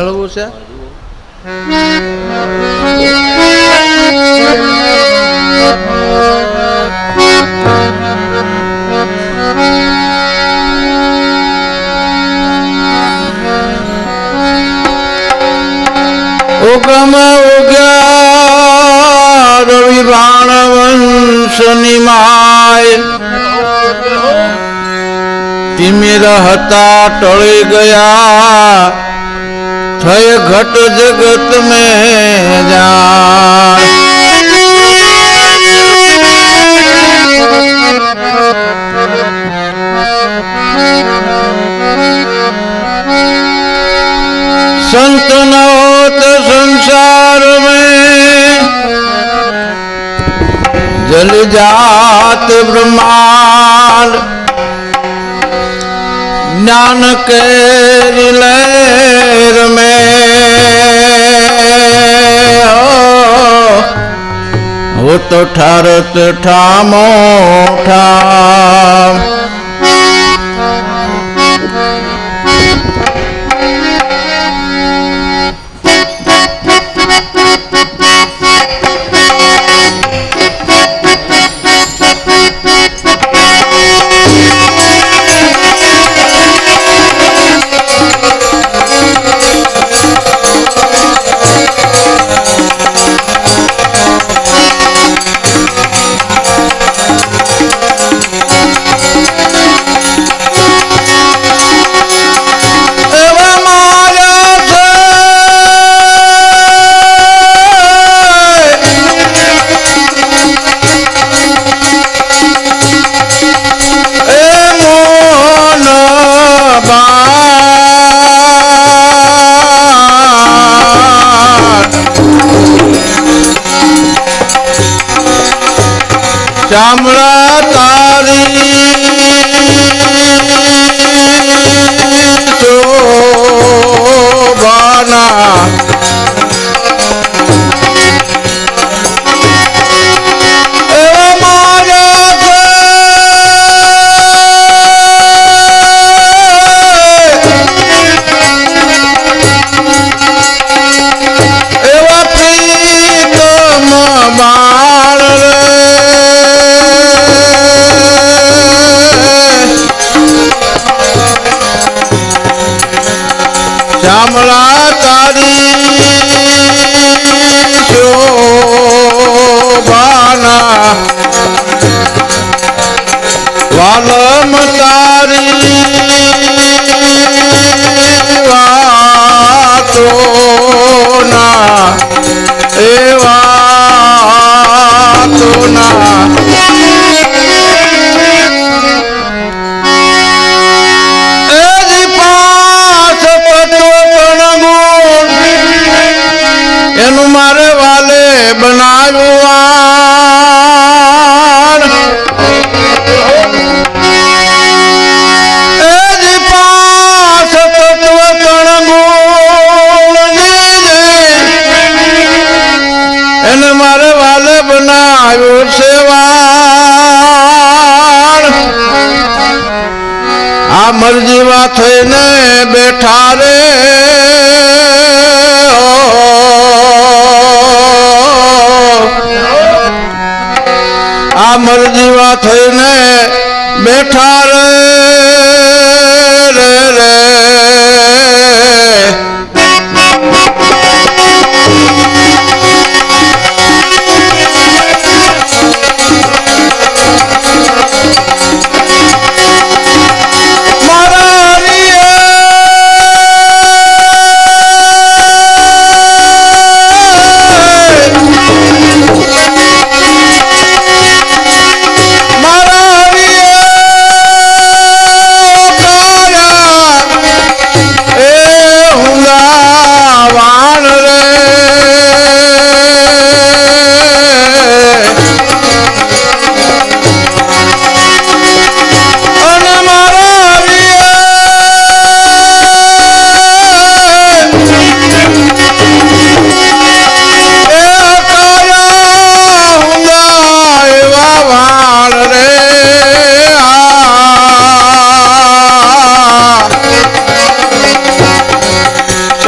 મેળવવું છે. ઉગમ ઉગ્યા રવિ બાણ વંશની માય તિમિર હતા ટળી ગયા થઈ ઘટ જગત મેં જાય. संत न होत संसार में जल जात ब्रह्मांड ज्ञान के लहर में हो तो ठारत ठामो ठाम. ચામડા તારી શોભાના એવા પ્રીતમ બાળ શ્યામળા તારી શોભાના વાલમ તારી વાતોના એ વાતોના એનું મારે વાલે બનાવ્યું એ જ પાસ તત્વ કણ ગુણ એને મારે વાલે બનાવ્યું સેવાણ. આ મરજીવા થઈને બેઠા રે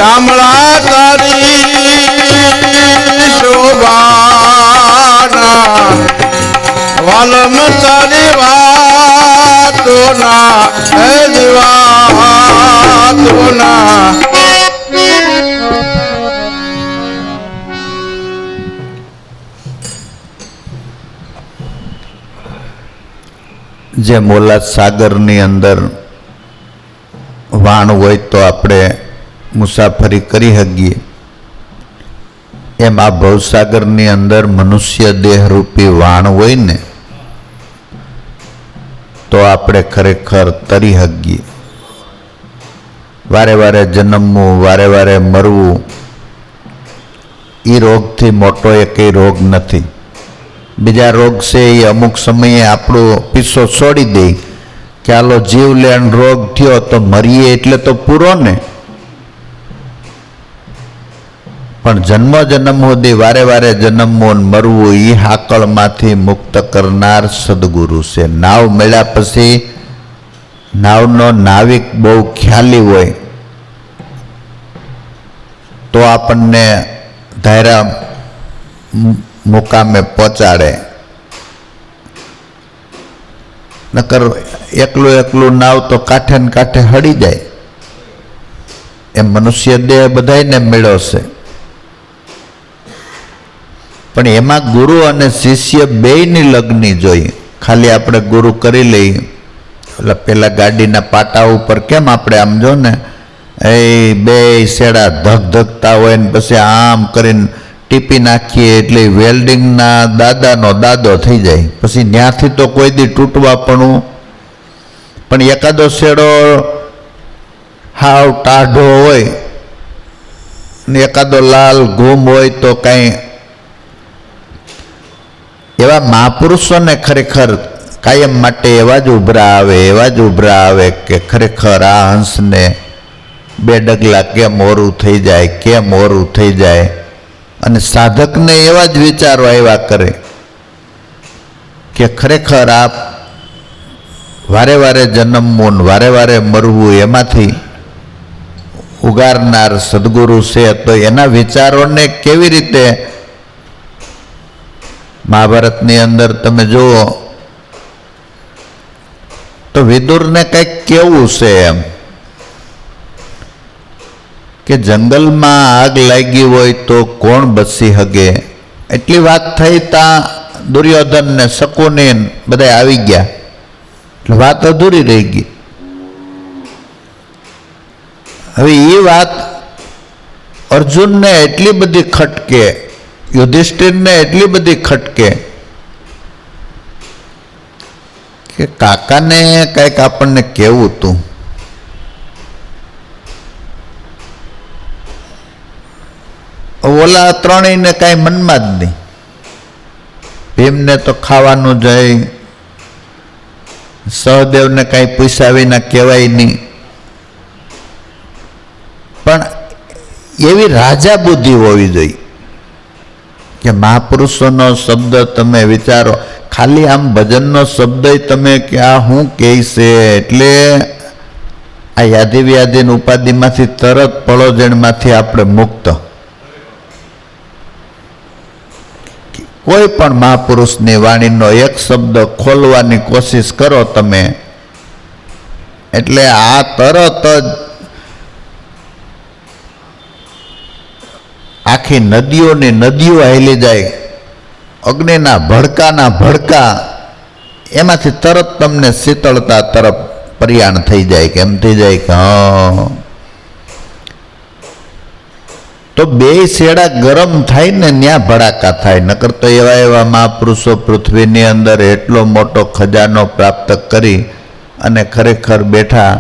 શામળા તારી શોભાના વાલમ તારી વાતોના હે જીવાતોના જે મોલાદ સાગરની અંદર વાણ હોય તો આપણે મુસાફરી કરી શકીએ એમ આ ભવસાગરની અંદર મનુષ્ય દેહરૂપી વાણ હોય ને તો આપણે ખરેખર તરી શકીએ. વારે વારે જન્મવું, વારે વારે મરવું એ રોગથી મોટો એકેય રોગ નથી. બીજા રોગ છે એ અમુક સમયે આપણો પીસો છોડી દે કે હાલો જીવલેણ રોગ થયો તો મરીએ એટલે તો પૂરો ને. પણ જન્મ જન્મ સુધી વારે વારે જન્મવું ને મરવું એ હાકળમાંથી મુક્ત કરનાર સદગુરુ છે. નાવ મળ્યા પછી નાવનો નાવિક બહુ ખ્યાલી હોય તો આપણને ધાયરા મુકામે પહોંચાડે. નકર એકલું એકલું નાવ તો કાંઠે ને કાંઠે હળી જાય. એમ મનુષ્ય દેહ બધાયને મળ્યો છે પણ એમાં ગુરુ અને શિષ્ય બેયની લગ્ની જોઈએ. ખાલી આપણે ગુરુ કરી લઈએ એટલે પેલા ગાડીના પાટા ઉપર કેમ આપણે આમ જો ને એ બે શેડા ધગધગતા હોય ને પછી આમ કરીને ટીપી નાખીએ એટલે વેલ્ડિંગના દાદાનો દાદો થઈ જાય. પછી ત્યાંથી તો કોઈ દી તૂટવા પણ એકાદો શેડો હાવ ટાઢો હોય ને એકાદો લાલ ઘૂમ હોય તો કાંઈ એવા મહાપુરુષોને ખરેખર કાયમ માટે એવા જ ઉભરા આવે કે ખરેખર આ હંસને બે ડગલા કેમ ઓરું થઈ જાય, કેમ ઓરું થઈ જાય. અને સાધકને એવા જ વિચારો આવ્યા કરે કે ખરેખર આ વારે વારે જન્મવું ને વારે વારે મરવું એમાંથી ઉગારનાર સદગુરુ છે. તો એના વિચારોને કેવી રીતે મહાભારતની અંદર તમે જુઓ તો વિદુરને કંઈક કેવું છે એમ કે જંગલમાં આગ લાગી હોય તો કોણ બચી શકે. એટલી વાત થઈ ત્યાં દુર્યોધન ને શકુની બધા આવી ગયા એટલે વાત અધૂરી રહી ગઈ. હવે એ વાત અર્જુનને એટલી બધી ખટકે, યુધિષ્ઠિરને એટલી બધી ખટકે કે કાકાને કંઈક આપણને કેવું હતું. ઓલા ત્રણેયને કાંઈ મનમાં જ નહીં. ભીમને તો ખાવાનું જાય, સહદેવને કાંઈ પૂછ્યા વિના કહેવાય નહીં. પણ એવી રાજા બુદ્ધિ હોવી જોઈએ કે મહાપુરુષોનો શબ્દ તમે વિચારો. ખાલી આમ ભજનનો શબ્દ તમે કે આ શું કહે છે એટલે આ યાદી વ્યાધીની ઉપાધિમાંથી તરત પળોજણમાંથી આપણે મુક્ત. કોઈ પણ મહાપુરુષની વાણીનો એક શબ્દ ખોલવાની કોશિશ કરો તમે એટલે આ તરત જ આખી નદીઓની નદીઓ હાલી જાય. અગ્નિના ભડકા એમાંથી તરત તમને શીતળતા તરફ પ્રયાણ થઈ જાય કે એમ થઈ જાય કે હા. તો બે શેડા ગરમ થાય ને ત્યાં ભડાકા થાય. નકર તો એવા મહાપુરુષો પૃથ્વીની અંદર એટલો મોટો ખજાનો પ્રાપ્ત કરી અને ખરેખર બેઠા,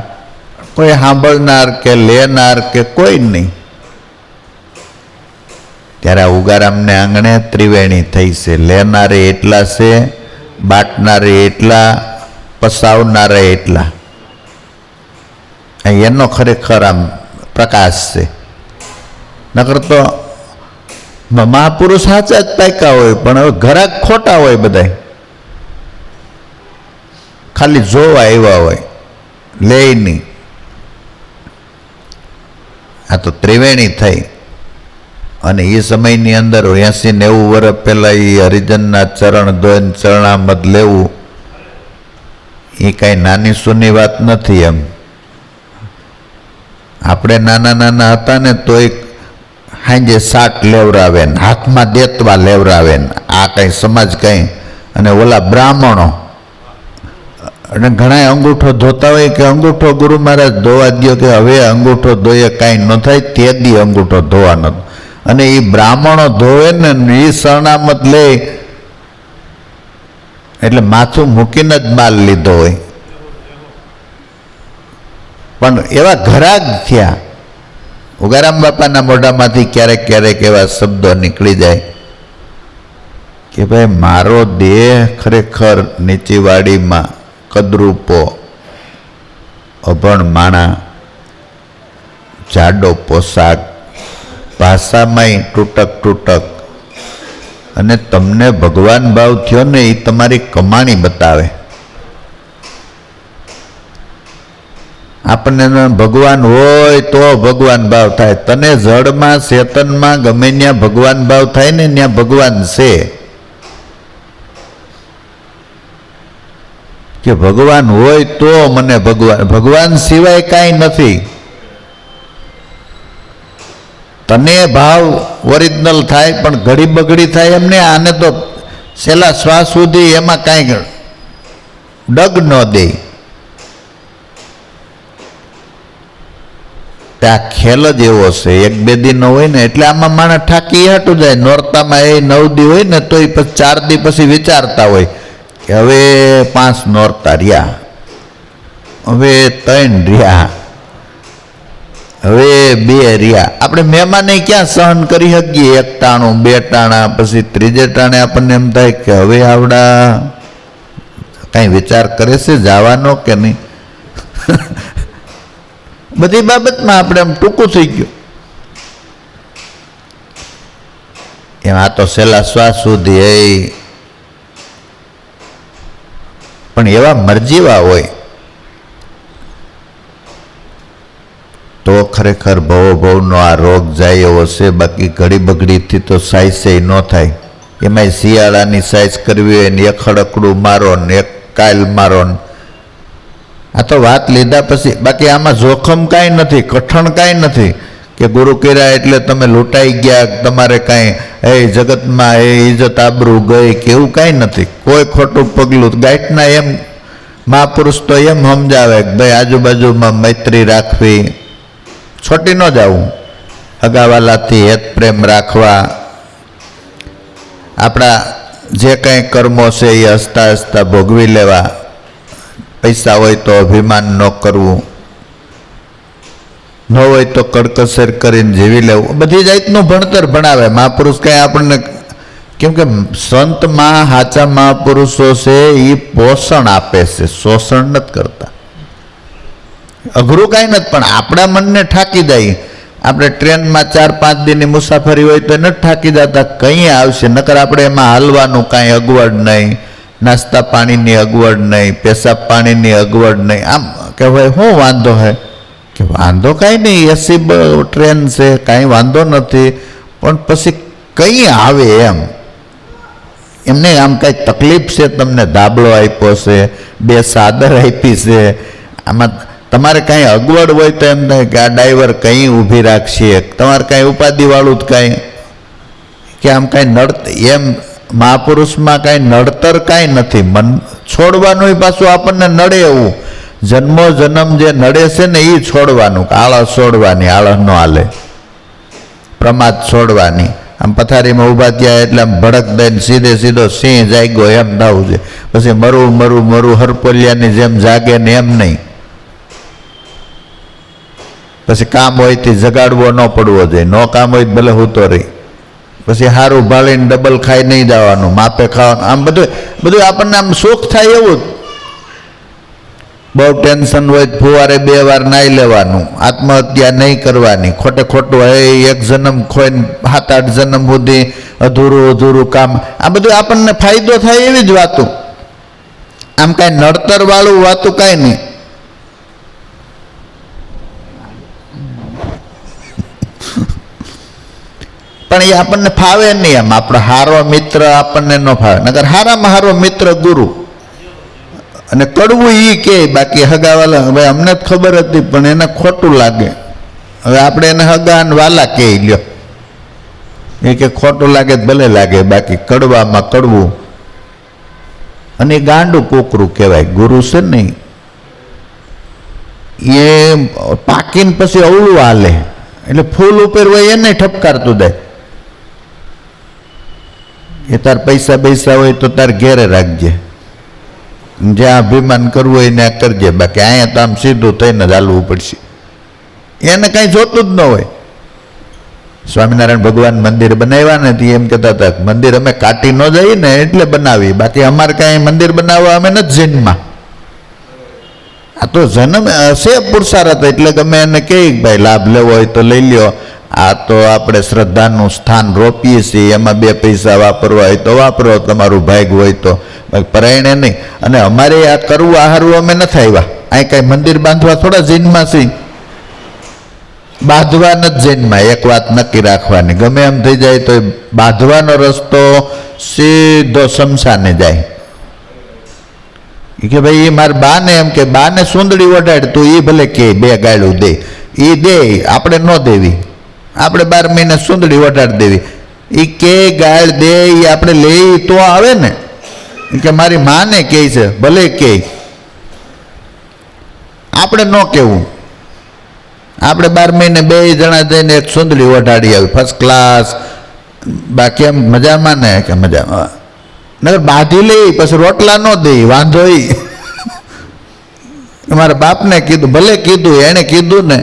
કોઈ સાંભળનાર કે લેનાર કે કોઈ નહીં. ત્યારે ઉગારામને આંગણે ત્રિવેણી થઈ છે. લેનારે એટલા છે, બાટનારે એટલા, પસાવનારે એટલા. એનો ખરેખર આમ પ્રકાશ છે. નકર તો મહાપુરુષ સાચા જ પાક્યા હોય પણ હવે ઘરાક ખોટા હોય. બધા ખાલી જોવા આવ્યા હોય, લે નહીં. આ તો ત્રિવેણી થઈ. અને એ સમયની અંદર 80-90 વર્ષ પહેલાં એ હરિજનના ચરણ ધોઈને ચરણામત લેવું એ કાંઈ નાની સૂની વાત નથી. એમ આપણે નાના નાના હતા ને તો એક હાંજે શાક લેવરાવે ને હાથમાં દેતવા લેવરાવે ને આ કંઈ સમાજ કંઈ. અને ઓલા બ્રાહ્મણો અને ઘણા અંગૂઠો ધોતા હોય કે અંગૂઠો ગુરુ મહારાજ ધોવા દો, કે હવે અંગૂઠો ધોઈએ કાંઈ ન થાય તે દી અંગૂઠો ધોવાનો. અને એ બ્રાહ્મણો ધોવે ને એ શરણામત લે એટલે માથું મૂકીને જ માલ લીધો હોય. પણ એવા ઘરાગ થયા. ઉગારામ બાપાના મોઢામાંથી ક્યારેક ક્યારેક એવા શબ્દો નીકળી જાય કે ભાઈ મારો દેહ ખરેખર નીચીવાડીમાં કદરૂપો, અભણ માણા, જાડો પોશાક, ભાષામાંય તૂટક તૂટક, અને તમને ભગવાન ભાવ થયો ને એ તમારી કમાણી બતાવે. આપણને ભગવાન હોય તો ભગવાન ભાવ થાય. તને જળમાં ચેતનમાં ગમે ત્યાં ભગવાન ભાવ થાય ને ત્યાં ભગવાન છે. કે ભગવાન હોય તો મને ભગવાન સિવાય કાંઈ નથી. તને ભાવ ઓરિજિનલ થાય પણ ઘડી બગડી થાય એમને. આને તો છેલ્લા શ્વાસ સુધી એમાં કાંઈ ડગ ન દે. ત્યાં ખેલ જ એવો છે. 1-2 દી હોય ને એટલે આમાં માણસ ઠાકી હાટું જાય. નોરતામાં એ 9 દી હોય ને તો એ પછી 4 દી પછી વિચારતા હોય કે હવે 5 નોરતા રહ્યા, હવે 3 રહ્યા, હવે 2 રહ્યા. આપણે મહેમાને ક્યાં સહન કરી શકીએ? 1 ટાણું, 2 ટાણા, પછી 3જે ટાણે આપણને એમ થાય કે હવે આવડા કાંઈ વિચાર કરે છે જવાનો કે નહીં. બધી બાબતમાં આપણે આમ ટૂંકું થઈ ગયું. એમ આ તો છેલ્લા શ્વાસ સુધી એ પણ એવા મરજીવા હોય તો ખરેખર ભવનો આ રોગ જાય એવો છે. બાકી ઘડી બગડીથી તો સાઈઝ ન થાય. એમાંય શિયાળાની સાઈઝ કરવી હોય ને એક હડકડું મારો ને એક કાયલ મારો ને આ તો વાત લીધા પછી. બાકી આમાં જોખમ કાંઈ નથી, કઠણ કાંઈ નથી કે ગુરુ કર્યા એટલે તમે લૂંટાઈ ગયા, તમારે કાંઈ એ જગતમાં એ ઇજ્જત આબરૂ ગઈ કે એવું કાંઈ નથી. કોઈ ખોટું પગલું ગાંઠના એમ મહાપુરુષ તો એમ સમજાવે કે ભાઈ આજુબાજુમાં મૈત્રી રાખવી, છોટી ન જવું, અગાવાલાથી હેત પ્રેમ રાખવા, આપણા જે કાંઈ કર્મો છે એ હસતા હસતા ભોગવી લેવા, પૈસા હોય તો અભિમાન ન કરવું, ન હોય તો કડકસર કરીને જીવી લેવું. બધી જાતનું ભણતર ભણાવે મહાપુરુષ. કાંઈ આપણને કેમ કે સંતમાં સાચા મહાપુરુષો છે એ પોષણ આપે છે, શોષણ નથી કરતા. અઘરું કાંઈ નથી પણ આપણા મનને ઠાકી જાય. આપણે ટ્રેનમાં 4-5 દિનની મુસાફરી હોય તો નથી ઠાકી જતા, કંઈ આવશે. નકર આપણે એમાં હાલવાનું કાંઈ અગવડ નહીં, નાસ્તા પાણીની અગવડ નહીં, પેશાબ પાણીની અગવડ નહીં. આમ કે ભાઈ શું વાંધો હે? કે વાંધો કાંઈ નહીં, એસી ટ્રેન છે, કાંઈ વાંધો નથી. પણ પછી કંઈ આવે એમને આમ કાંઈ તકલીફ છે, તમને ધાબળો આપ્યો છે, 2 ચાદર આપી છે, આમાં તમારે કાંઈ અગવડ હોય તો એમ થાય કે આ ડ્રાઈવર કંઈ ઊભી રાખશે, તમારે કાંઈ ઉપાધિવાળું જ કાંઈ કે આમ કાંઈ નડ એમ મહાપુરુષમાં કાંઈ નડતર કાંઈ નથી. મન છોડવાનું પાછું આપણને નડે એવું. જન્મો જન્મ જે નડે છે ને એ છોડવાનું, આળસ છોડવાની, આળસ ન હાલે, પ્રમાદ છોડવાની. આમ પથારીમાં ઊભા થયા એટલે આમ ભડક દઈને સીધો સિંહ જાગ્યો એમ થવું છે. પછી મરું હરપોલિયાની જેમ જાગે ને એમ નહીં. પછી કામ હોય તે જગાડવો ન પડવો જોઈએ, ન કામ હોય ભલે હૂતો રહી. પછી સારું ભાળીને ડબલ ખાઈ નહીં જવાનું, માપે ખાવાનું. આમ બધું આપણને આમ સુખ થાય એવું. બહુ ટેન્શન હોય ફુવારે 2 વાર નાહી લેવાનું, આત્મહત્યા નહીં કરવાની, ખોટું એક જન્મ ખોઈને 7-8 જન્મ સુધી અધૂરું કામ. આ બધું આપણને ફાયદો થાય એવી જ વાતું. આમ કાંઈ નડતર વાળું વાતું કાંઈ નહીં. પણ એ આપણને ફાવે નહીં. એમ આપણો હારો મિત્ર આપણને ન ફાવે. નકર હારામાં હારો મિત્ર ગુરુ. અને કડવું એ કે બાકી હગાવાલા હવે અમને જ ખબર હતી પણ એને ખોટું લાગે. હવે આપણે એને હગા અને વાલા કે લ્યો એ કે ખોટું લાગે ભલે લાગે બાકી કડવામાં કડવું. અને એ ગાંડું કોકરું કહેવાય. ગુરુ છે નહીં એ પાકીને પછી અવળું હાલે એટલે ફૂલ ઉપર હોય એને ઠપકારતું દે. એ તાર પૈસા પૈસા હોય તો તાર ઘેરે રાખજે, જ્યાં અભિમાન કરવું હોય ત્યાં કરજે, બાકી અહીંયા તો આમ સીધું થઈને જ હાલવું પડશે. એને કાંઈ જોતું જ ન હોય. સ્વામિનારાયણ ભગવાન મંદિર બનાવ્યા ને એમ કહેતા હતા મંદિર અમે કાઢી ન જઈએ ને એટલે બનાવી, બાકી અમારે કાંઈ મંદિર બનાવવા અમે નથી જન્મમાં. આ તો જન્મ હશે પુરુષાર્થ એટલે ગમે એને કહે ભાઈ લાભ લેવો હોય તો લઈ લ્યો. આ તો આપણે શ્રદ્ધાનું સ્થાન રોપીએ છીએ, એમાં બે પૈસા વાપરવા હોય તો વાપરો, તમારું ભાગ હોય તો, પરાયણે નહીં. અને અમારે આ કરવું આહારવું અમે નથી આવ્યા. અહીં કાંઈ મંદિર બાંધવા થોડા જૈનમાં છે, બાંધવા નથી જૈનમાં. એક વાત નક્કી રાખવાની, ગમે એમ થઈ જાય તો બાંધવાનો રસ્તો સીધો શમશાને જાય. કે ભાઈ એ મારા બાને એમ કે બાને સુંદડી ઓઢાડ તું, એ ભલે કે બે ગાળું દે, એ દે, આપણે ન દેવી. આપણે 12 મહિને સુંદડી ઓઢાડ દેવી. એ કે ગાળ દે એ આપણે લઈ તો આવે ને. કે મારી માને કહે છે ભલે કે, આપણે ન કહેવું. આપણે 12 મહિને 2 જણા જઈને એક સુંદડી ઓઢાડી આવી ફર્સ્ટ ક્લાસ. બાકી એમ મજામાં ને કે મજામાં નગર બાંધી લઈ પછી રોટલા ન દે વાંધો. મારા બાપને કીધું, ભલે કીધું એણે કીધું ને,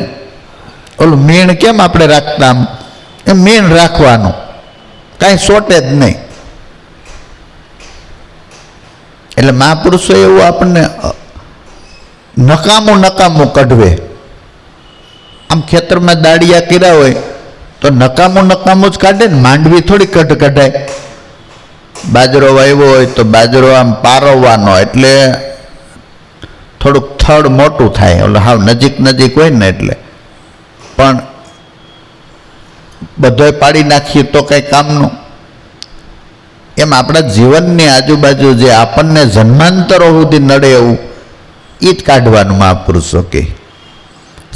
ઓલું મીણ કેમ આપણે રાખતા આમ એમ મીણ રાખવાનું, કાંઈ સોટે જ નહીં. એટલે મહાપુરુષો એવું આપણને નકામું નકામું કઢવે. આમ ખેતરમાં દાડિયા કર્યા હોય તો નકામું નકામું જ કાઢે ને, માંડવી થોડી કઢાય. બાજરો વાવ્યો હોય તો બાજરો આમ પારવવાનો એટલે થોડુંક થડ મોટું થાય, એટલે હાવ નજીક નજીક હોય ને એટલે. પણ બધોય પાડી નાખીએ તો કંઈ કામનું. એમ આપણા જીવનની આજુબાજુ જે આપણને જન્માંતરો સુધી નડે એવું એ જ કાઢવાનું મહાપુરુષો કહે.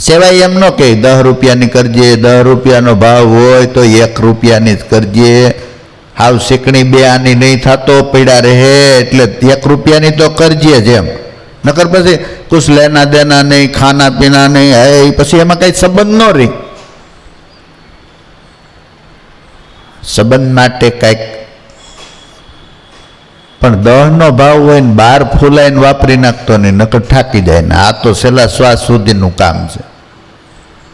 સેવાય એમ ન કહે 10 રૂપિયાની કરજે, 10 રૂપિયાનો ભાવ હોય તો 1 રૂપિયાની જ કરજે, હાવ શીકણી 2 આની નહીં થતો પડ્યા રહે એટલે 1 રૂપિયાની તો કરજે જ એમ. નકર પછી કુછ લેના દેના નહીં, ખાના પીના નહીં, હે પછી એમાં કંઈ સંબંધ ન રહી. સંબંધ માટે કંઈક પણ 10નો ભાવ હોય ને 12 ફૂલાઈને વાપરી નાખતો નહીં, નકર થાકી જાય ને. આ તો છેલ્લા શ્વાસ સુધીનું કામ છે.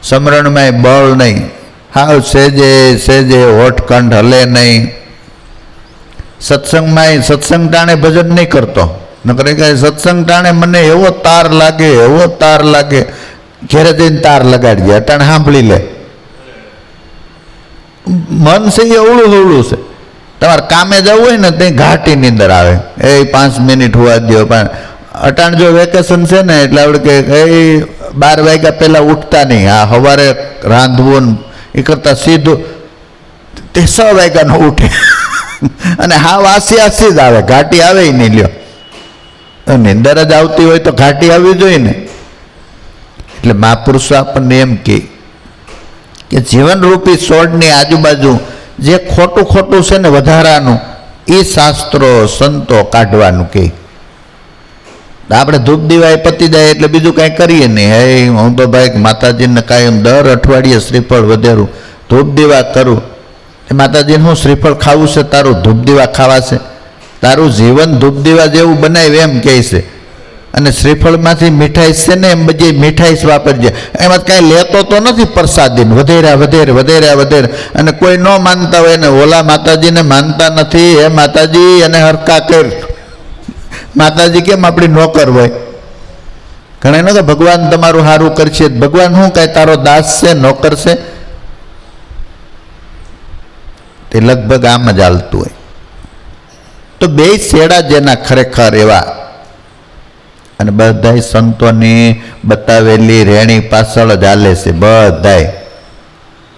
સમરણમાંય બળ નહીં, હાવ સેજે સેજે હોઠખંડ હલે નહીં. સત્સંગમાં સત્સંગ ટાણે ભજન નહીં કરતો, નકર કે સત્સંગ ટાણે મને એવો તાર લાગે, એવો તાર લાગે, ઘેરે જઈને તાર લગાડીએ અટાણે સાંભળી લે. મન છે એ અવળું અવળું છે. તમારે કામે જવું હોય ને ત્યાં ઘાટીની અંદર આવે, એ 5 મિનિટ હોવા દો. પણ અટાણ જો વેકેશન છે ને એટલે આપણે કે એ 12 વાગ્યા પહેલાં ઉઠતા નહીં. આ સવારે રાંધવું એ કરતાં સીધું તે 6 વાગ્યાનો ઉઠે અને હા આસી આસી જ આવે, ઘાટી આવે નહીં. લ્યો નિંદર જ આવતી હોય તો ઘાટી આવવી જોઈએ ને. એટલે મહાપુરુષો આપણને એમ કે જીવનરૂપી છોડની આજુબાજુ જે ખોટું ખોટું છે ને વધારાનું એ શાસ્ત્રો સંતો કાઢવાનું કહે. આપણે ધૂપ દીવાય પતી જાય એટલે બીજું કાંઈ કરીએ નહીં. હે હું તો ભાઈ માતાજીને કાંઈ દર અઠવાડિયે શ્રીફળ વધેરું ધૂપ દીવા કરું. એ માતાજીને હું શ્રીફળ ખાવું છે, તારું ધૂપ દીવા ખાવા છે, તારું જીવન ધૂપ દીવા જેવું બનાવે એમ કહે છે. અને શ્રીફળમાંથી મીઠાઈ છે ને એમ બધી મીઠાઈ વાપરજે. એમાં કાંઈ લેતો તો નથી પ્રસાદીને વધેર્યા વધેર વધેર્યા વધેર. અને કોઈ ન માનતા હોય ને ઓલા માતાજીને માનતા નથી, હે માતાજી એને હરકા કર. માતાજી કેમ આપણી નોકર હોય? ઘણા ને કે ભગવાન તમારું સારું કરશે. ભગવાન શું કાંઈ તારો દાસ છે, નોકર છે? તે લગભગ આમ જ હાલતું હોય. તો 2 છેડા જેના ખરેખર એવા, અને બધાય સંતોની બતાવેલી રેણી પાછળ જ હાલે છે. બધાય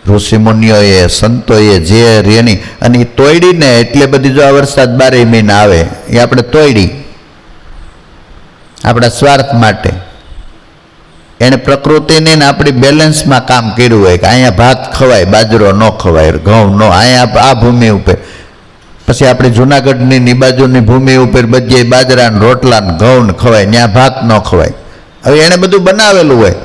ઋષિમુનિઓએ સંતોએ જે રેણી અને એ તોડીને એટલે બધી જો આ વરસાદ 12 મહિના આવે એ આપણે તોડી આપણા સ્વાર્થ માટે. એણે પ્રકૃતિની ને આપણી બેલેન્સમાં કામ કર્યું હોય કે અહીંયા ભાત ખવાય, બાજરો ન ખવાય, ઘઉં ન, અહીંયા આ ભૂમિ ઉપર. પછી આપણી જુનાગઢની ની બાજુની ભૂમિ ઉપર બધી બાજરા ને રોટલા ને ઘઉં ને ખવાય, ત્યાં ભાત ન ખવાય. હવે એણે બધું બનાવેલું હોય.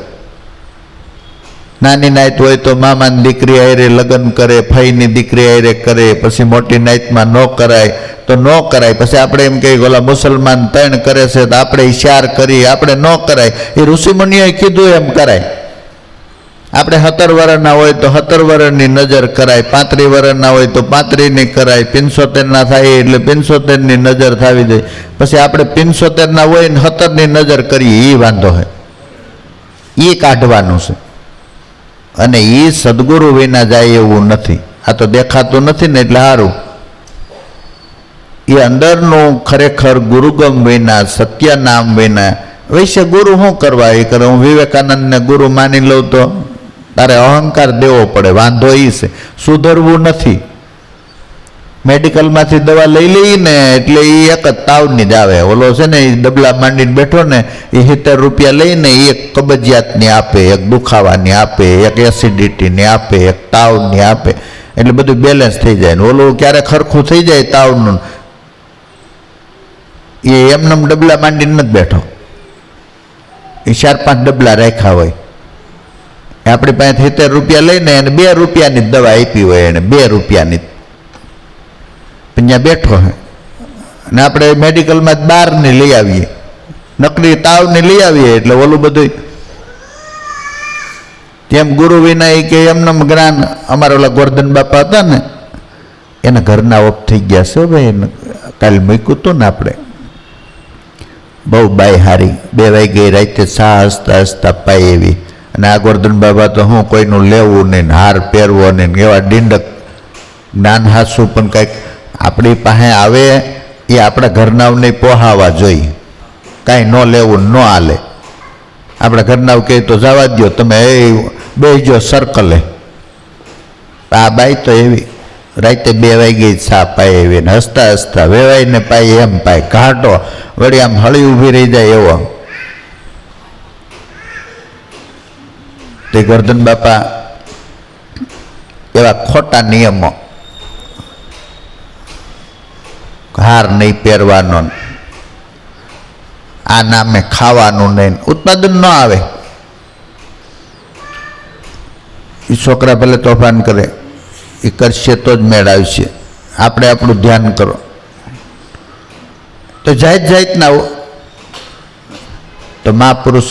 નાની નાઈત હોય તો મામાની દીકરી હારે લગ્ન કરે, ફઈની દીકરી હારે કરે, પછી મોટી નાઈતમાં ન કરાય તો ન કરાય. પછી આપણે એમ કહીએ ઓલા મુસલમાન 3 કરે છે તો આપણે 4 કરીએ, આપણે ન કરાય. એ ઋષિમુનિઓએ કીધું એમ કરાય. આપણે 17 વર્ષના હોય તો 17 વર્ષની નજર કરાય, 35 વર્ષના હોય તો 35ની કરાય, 75ના થાય એટલે 75ની નજર થવી જોઈએ. પછી આપણે 75ના હોય ને 17ની નજર કરીએ એ વાંધો છે, એ કાઢવાનું છે. અને એ સદગુરુ વિના જાય એવું નથી. આ તો દેખાતું નથી ને એટલે સારું. એ અંદરનું ખરેખર ગુરુગમ વિના, સત્ય નામ વિના વૈસે ગુરુ શું કરવા? એ કરે હું વિવેકાનંદને ગુરુ માની લઉં તો તારે અહંકાર દેવો પડે. વાંધો એ છે, સુધરવું નથી. મેડિકલમાંથી દવા લઈ લઈને એટલે એ એક જ તાવની જ આવે. ઓલો છે ને એ ડબલા માંડીને બેઠો ને એ 70 રૂપિયા લઈને એક કબજિયાતની આપે, એક દુખાવાની આપે, એક એસિડિટીની આપે, એક તાવની આપે. એટલે બધું બેલેન્સ થઈ જાય. ને ઓલું ક્યારેક ખરખું થઈ જાય તાવનું, એ એમને ડબલા માંડીને નથી બેઠો, એ 4-5 ડબલા રાખ્યા હોય. આપણી પાસે 70 રૂપિયા લઈને એને 2 રૂપિયાની જ દવા આપી હોય, એને 2 રૂપિયાની ત્યાં બેઠો હે. અને આપણે મેડિકલમાં 12ની લઈ આવીએ, નકરી તાવની લઈ આવીએ. એટલે ઓલું બધું તેમ ગુરુ વિના એ કે એમને જ્ઞાન. અમારા ઓલા ગોરધન બાપા હતા ને એના ઘરના ઓફ થઈ ગયા છે ભાઈ. એને કાલે મૂક્યું હતું ને આપણે, બહુ બાઈ હારી, 2 વાગે રાતે સા હસતા હસતા પાય એવી. અને આ ગોરધન બાબા તો હું કોઈનું લેવું નહીં, હાર પહેરવો નહીં, એવા ડીંડક જ્ઞાન હાસું. પણ કંઈક આપણી પાસે આવે એ આપણા ઘરનાવને પોહાવા જોઈએ. કાંઈ ન લેવું ન હાલે. આપણા ઘરનાવ કહે તો જવા દો તમે, એ બેસજો સર્કલે. આ બાઈ તો એવી રાતે 2 વાગે સા પાય એવી ને હસતા હસતા વેવાઈને પાય એમ પાય ઘાટો વળી આમ હળી ઊભી રહી જાય એવો. તે ગોરધન બાપા એવા ખોટા નિયમો, હાર નહીં પહેરવાનો, આ નામે ખાવાનું નહીં, ઉત્પાદન ન આવે. એ છોકરા ભલે તોફાન કરે, એ કરશે તો જ મેળ આવશે. આપણે આપણું ધ્યાન કરો. તો જાતના તો મહાપુરુષ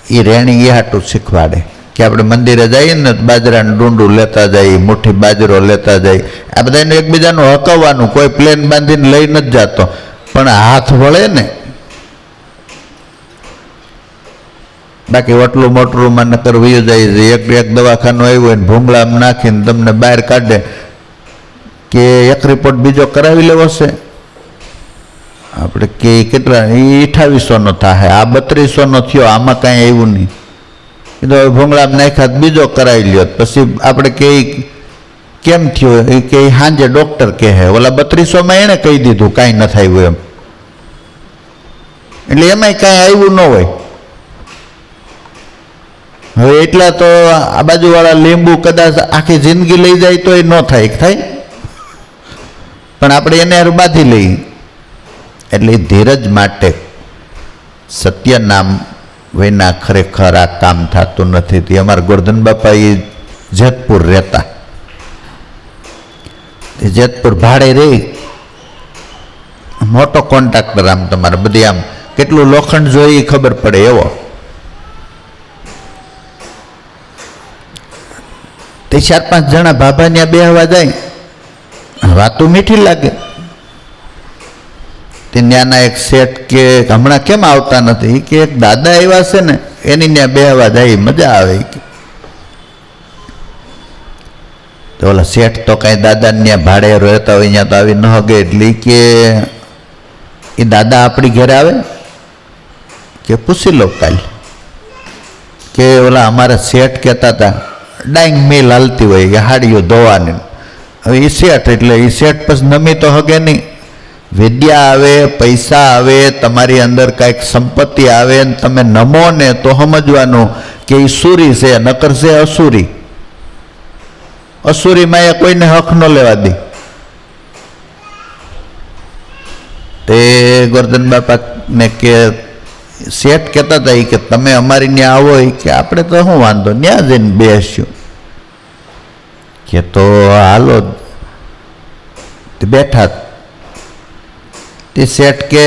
એ રેણી એ હાટું શીખવાડે કે આપણે મંદિરે જઈએ ને બાજરાનું ડુંડું લેતા જઈએ, મુઠ્ઠી બાજરો લેતા જઈએ. આ બધાને એકબીજાનું હકવવાનું. કોઈ પ્લેન બાંધીને લઈ નથી જતો, પણ હાથ વળે ને. બાકી વટલું મોટલું નકર વયું જાય છે. એક દવાખાનું આવ્યું હોય ને ભૂંગળામાં નાખીને તમને બહાર કાઢે કે એક રિપોર્ટ બીજો કરાવી લેવો છે. આપણે કે કેટલા? એ 2800નો થાય, આ 3200નો થયો, આમાં કાંઈ આવ્યું નહીં. કીધું હવે ભૂંગળામાં નાખ્યા બીજો કરાવી લ્યો. પછી આપણે કે કેમ થયો? એ કે સાંજે ડૉક્ટર કહે, ઓલા 3200માં એણે કહી દીધું કાંઈ ન થયું એમ. એટલે એમાંય કાંઈ આવ્યું ન હોય. હવે એટલા તો આ બાજુવાળા લીંબુ કદાચ આખી જિંદગી લઈ જાય તો એ ન થાય, પણ આપણે એને હારે બાંધી લઈએ. એટલે ધીરજ માટે સત્ય નામ વિના ખરેખર આ કામ થતું નથી. તે અમારા ગોરધન બાપા એ જેતપુર રહેતા. જેતપુર ભાડે રહી, મોટો કોન્ટ્રાક્ટર. આમ તમારે બધી આમ કેટલું લોખંડ જોઈએ ખબર પડે એવો. તે 4-5 જણા ભાભા ત્યાં બેહવા જાય, વાતો મીઠી લાગે. તે ત્યાંના એક શેઠ કે હમણાં કેમ આવતા નથી? કે એક દાદા આવ્યા છે ને એની ત્યાં બેહવા જાય, મજા આવે. તો ઓલા શેઠ તો કાંઈ દાદાને ત્યાં ભાડે રહેતા હોય, ત્યાં તો આવી ન હગે. એટલે કે એ દાદા આપણી ઘરે આવે કે પૂછી લો કાલે. કે ઓલા અમારા શેઠ કહેતા હતા ડાઈંગ મિલ હાલતી હોય કે હાડીઓ ધોવાની. હવે એ શેઠ એટલે એ શેઠ પછી નમી તો હગે નહીં. વિદ્યા આવે, પૈસા આવે, તમારી અંદર કાંઈક સંપત્તિ આવે ને તમે નમો ને તો સમજવાનું કે એ સૂરી છે, નકર છે અસુરી. અસુરીમાં એ કોઈને હક ન લેવા દે. તે ગોરધન બાપાને કે શેઠ કહેતા હતા કે તમે અમારી ત્યાં આવો કે આપણે તો શું વાંધો ત્યાં જઈને બેસ્યું કે તો હાલો બેઠા. તે શેઠ કે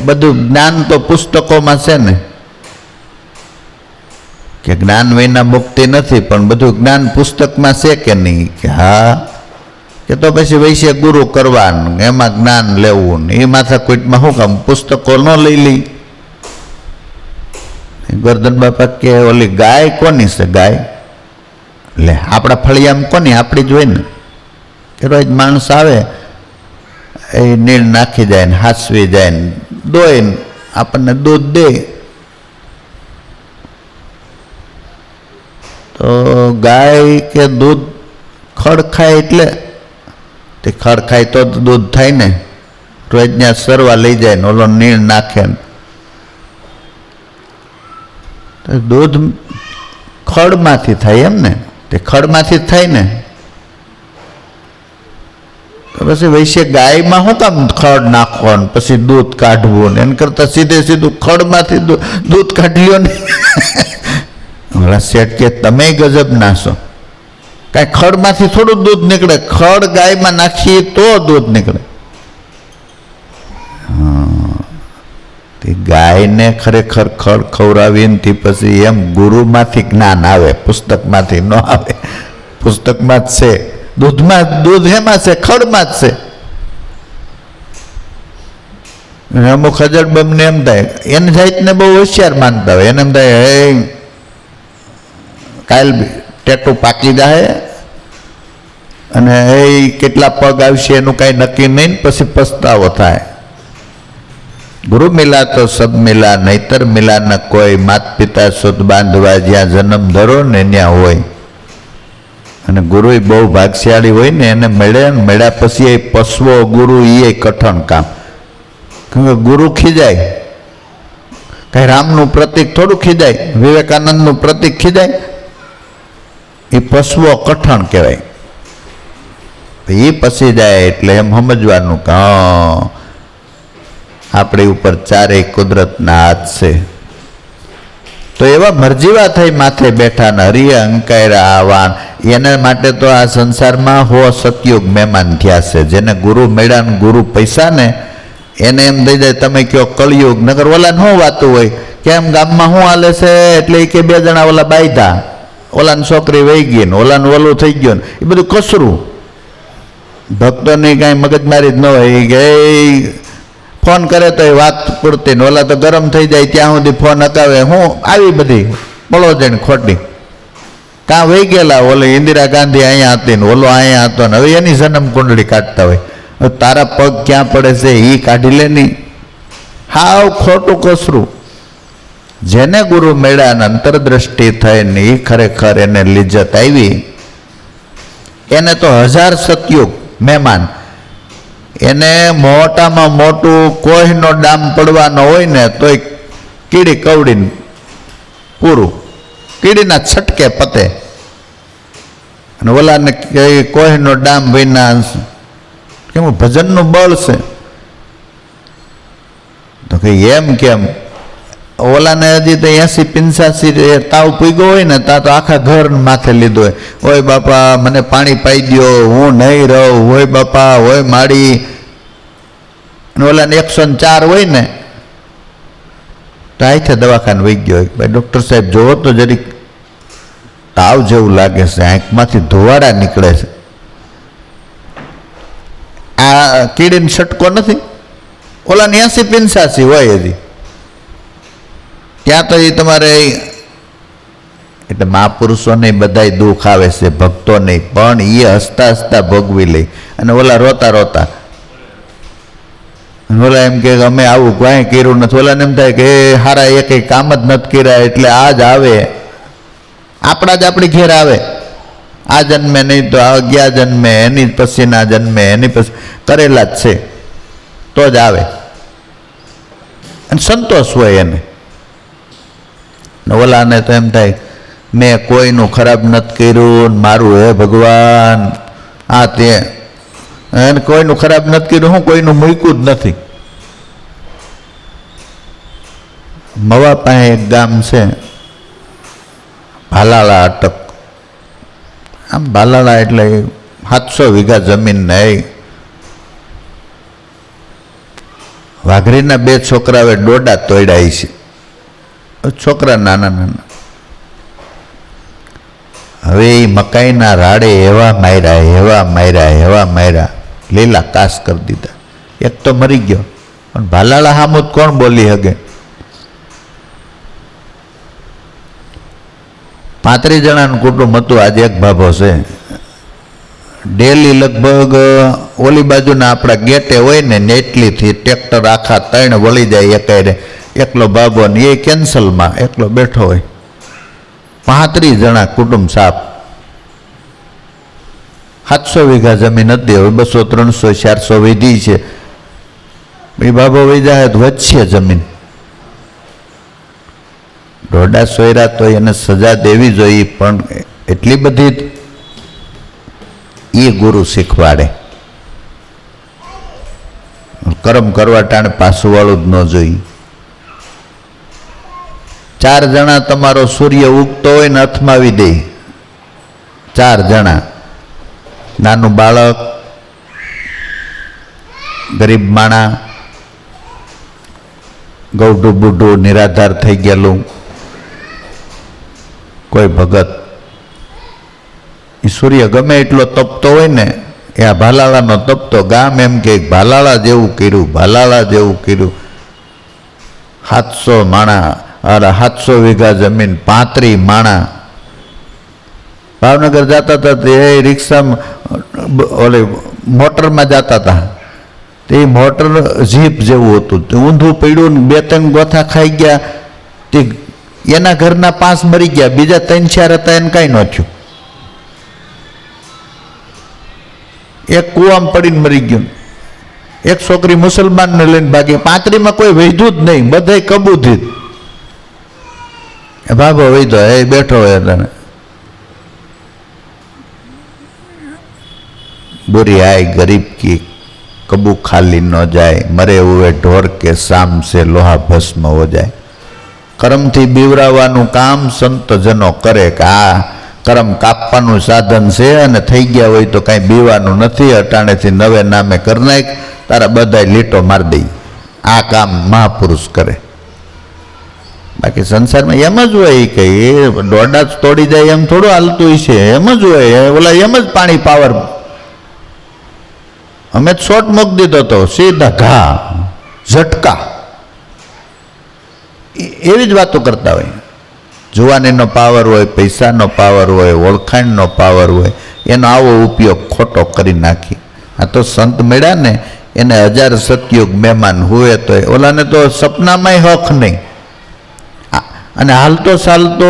બધું જ્ઞાન તો પુસ્તકોમાં છે ને, કે જ્ઞાન વિના મુક્તિ નથી, પણ બધું જ્ઞાન પુસ્તકમાં છે કે નહીં? કે હા. કે તો પછી વૈશ્ય ગુરુ કરવાનું, એમાં જ્ઞાન લેવું ને એ માથાકૂટમાં શું કામ પુસ્તકો ન લઈ લઈ. ગોરધન બાપા કે ઓલી ગાય કોની છે? ગાય એટલે આપણા ફળિયામાં કોની? આપણી જ હોય ને. કે રોજ માણસ આવે એ નીળ નાખી જાય ને હાસવી જાય ને દોય ને આપણને દૂધ દે. તો ગાય કે દૂધ ખડ ખાય એટલે તે ખડ ખાય તો દૂધ થાય ને. રોજ ત્યાં સરવા લઈ જાય ને ઓલો નીળ નાખે ને તો દૂધ ખડમાંથી થાય એમ ને. તે ખડમાંથી જ થાય ને. તો પછી વૈશ્ય ગાયમાં શું કામ ખડ નાખવાનું પછી દૂધ કાઢવું ને? એને કરતાં સીધે સીધું ખડમાંથી દૂધ કાઢી લ્યો ને. ઓલા શેઠ કે તમે ગજબ નાશો, કાંઈ ખડમાંથી થોડું દૂધ નીકળે, ખડ ગાયમાં નાખીએ તો દૂધ નીકળે. તે ગાયને ખરેખર ખડ ખવડાવીને તે પછી એમ ગુરુમાંથી જ્ઞાન આવે, પુસ્તકમાંથી ન આવે. પુસ્તકમાં જ છે દૂધમાં, દૂધ એમાં છે, ખડમાં જ છે. અમુક હજરબમને એમ થાય, એને જાતને બહુ હોશિયાર માનતા હોય. એને એમ થાય હે કાલ ટેટુ પાકી જાય અને એ કેટલા પગ આવશે એનું કાંઈ નક્કી નહીં, પછી પસ્તાવો થાય. ગુરુ મિલા તો સબ મિલા, નહીતર મિલા ન કોઈ. માત પિતા સુધ બાંધવા જ્યાં જન્મ ધરો ને ત્યાં હોય. અને ગુરુ બહુ ભાગશાળી હોય ને એને મળે ને મળ્યા પછી એ પશવો ગુરુ એ કઠણ કામ. કેમ કે ગુરુ ખીજાય, કાંઈ રામનું પ્રતિક થોડું ખીજાય, વિવેકાનંદનું પ્રતિક ખીજાય. એ પશવો કઠણ કહેવાય. એ પછી જાય એટલે એમ સમજવાનું કે આપણી ઉપર ચારેય કુદરતના હાથ છે. તો એવા મરજીવા થઈ માથે બેઠા ને હરિએ અંકાયરા આવાન. એના માટે તો આ સંસારમાં હો સતયુગ મહેમાન થયા છે. જેને ગુરુ મળ્યા ને ગુરુ પૈસા ને એને એમ થઈ જાય તમે કયો કળિયુગ. નગર ઓલાને શું વાતું હોય કેમ ગામમાં શું હાલે છે એટલે એ કે બે જણા ઓલા બાયધા, ઓલાની છોકરી વહી ગઈ ને ઓલાનું ઓલું થઈ ગયું ને એ બધું કસરું. ભક્તોની કાંઈ મગજમારી જ ન હોય. એ કે ફોન કરે તો એ વાત પૂરતી ને ઓલા તો ગરમ થઈ જાય ત્યાં સુધી ફોન અકાવે. હું આવી બધી બોલો જઈને ખોટી કાં વહી ગયેલા. ઓલી ઇન્દિરા ગાંધી અહીંયા હતી ને ઓલો અહીંયા હતો ને હવે એની જન્મ કુંડળી કાઢતા હોય. હવે તારા પગ ક્યાં પડે છે એ કાઢી લે નહીં. હાવ ખોટું કસરું. જેને ગુરુ મળ્યા ને અંતરદ્રષ્ટિ થઈને એ ખરેખર એને લિજ્જત આવી. એને તો 1000 સતયુગ મહેમાન. એને મોટામાં મોટું કોઈનો ડામ પડવાનો હોય ને તોય કીડી કવડીને પૂરું, કીડીના છટકે પતે. અને ઓલાને કોઈનો ડામ વિના કેમ ભજનનું બળ છે. તો કે એમ કેમ? ઓલાને હજી તો 80-85 તાવ પૂગ્યો હોય ને ત્યાં તો આખા ઘર માથે લીધો હોય. ઓય બાપા મને પાણી પાઈ દો, હું નહીં રહું, હોય બાપા, હોય માડી. અને ઓલાને 104 હોય ને તો આઈથે દવાખાને વહી ગયો. ભાઈ ડૉક્ટર સાહેબ જોવો તો જરીક તાવ જેવું લાગે છે, આંખમાંથી ધોવાડા નીકળે છે. આ કીડીને છટકો નથી. ઓલાને 80-85 હોય હજી. ત્યાં તો એ તમારે એટલે મહાપુરુષોને બધાય દુઃખ આવે છે, ભક્તો નહીં, પણ એ હસતા હસતા ભોગવી લે. અને ઓલા રોતા રોતા ઓલા એમ કે અમે આવું કાંઈ કર્યું નથી. ઓલાને એમ થાય કે હારા એ કંઈ કામ જ નથી કર્યા એટલે આ જ આવે, આપણા જ આપણી ઘેર આવે. આ જન્મે નહીં તો ગયા જન્મે, એની પછીના જન્મે, એની પછી કરેલા જ છે તો જ આવે, અને સંતોષ હોય એને. ઓલાને તો એમ થાય મેં કોઈનું ખરાબ નથી કર્યું, મારું હે ભગવાન આ તે, એને કોઈનું ખરાબ નથી કર્યું, હું કોઈનું મૂક્યું જ નથી. મવા પાસે એક ગામ છે ભાલાળા અટક. આમ ભાલાળા એટલે 700 વીઘા જમીન ને વાઘરીના 2 છોકરાઓએ ડોડા તોડ્યા છે, છોકરા નાના નાના. હવે એ મકાઈના રાડે એવા માર્યા લીલા કાસ કરી દીધા. એક તો મરી ગયો, પણ ભાલાળા હામુદ કોણ બોલી શકે? 35 જણાનું કુટુંબ હતું. આજે એક ભાભો છે, ડેલી લગભગ ઓલી બાજુના આપણા ગેટે હોય ને એટલીથી ટ્રેક્ટર આખા 3 વળી જાય એકાયરે, એકલો બાબો ને એ કેન્સલમાં એકલો બેઠો હોય. 35 જણા કુટુંબ સાપ. 700 વીઘા જમીન હતી, હવે 200, 300, 400 વીધી છે. એ બાબો વહી જાય તો વધશે જમીન. ડોડા સોયરા તો એને સજા દેવી જોઈએ, પણ એટલી બધી એ ગુરુ શીખવાડે. કર્મ કરવા ટાણે પાછું વાળું જ ન જોઈએ. 4 જણા તમારો સૂર્ય ઉગતો હોય ને અથમાવી દે. 4 જણા, નાનું બાળક, ગરીબ માણા, ગૌઢું બુઢું નિરાધાર થઈ ગયેલું, કોઈ ભગત. એ સૂર્ય ગમે એટલો તપતો હોય ને, એ આ ભાલાળાનો તપતો. ગામ એમ કે ભાલાળા જેવું કર્યું, ભાલાળા જેવું કર્યું. 700 માણા, 700 વીઘા જમીન, 35 માણા. ભાવનગર જતા હતા તે રિક્ષામાં ઓલે મોટરમાં જતા હતા, તે મોટર જીપ જેવું હતું, તે ઊંધું પડ્યું ને 2-3 ગોથા ખાઈ ગયા. તે એના ઘરના 5 મરી ગયા, બીજા 3-4 હતા એને કાંઈ ન થયું. એક કૂવામાં પડીને મરી ગયું. એક છોકરી મુસલમાનને લઈને ભાગી. 35માં કોઈ વૈધું જ નહીં, બધાય કબૂધી. ભાભો વૈધો એ બેઠો હોય તને बुरी आय गरीब की कबू खाली न जाए, मरे हुए ढोर के साम से लोहा भस्म हो जाए. कर्म थी बीवरावानुं काम संत जनो करे के आ कर्म कापवानुं साधन छे अने थई गया होय तो कांई बीवानुं नथी, अटाणेथी नवे नामे कर नाख, तारा बधाय लीटो मार दई. आ काम महापुरुष करे. बाकी संसार में एम ज होय के डोडा तोड़ी जाए एम थोड़ो हालतुं छे, एम ज होय. ओला एम ज पाणी पावर अमे शॉट मूक दीधो तो सीधा घा झटका एवी ज वातो करता होय. जुवानीनो पावर होय, पैसानो पावर होय, ओळखाणनो पावर होय, एनो आवो उपयोग खोटो करी नाखी. आ तो संत मेळ्या ने एने 1000 सतयुग मेहमान हुए तो ओलाने तो सपनामांय हक नहीं. अने हालतो चालतो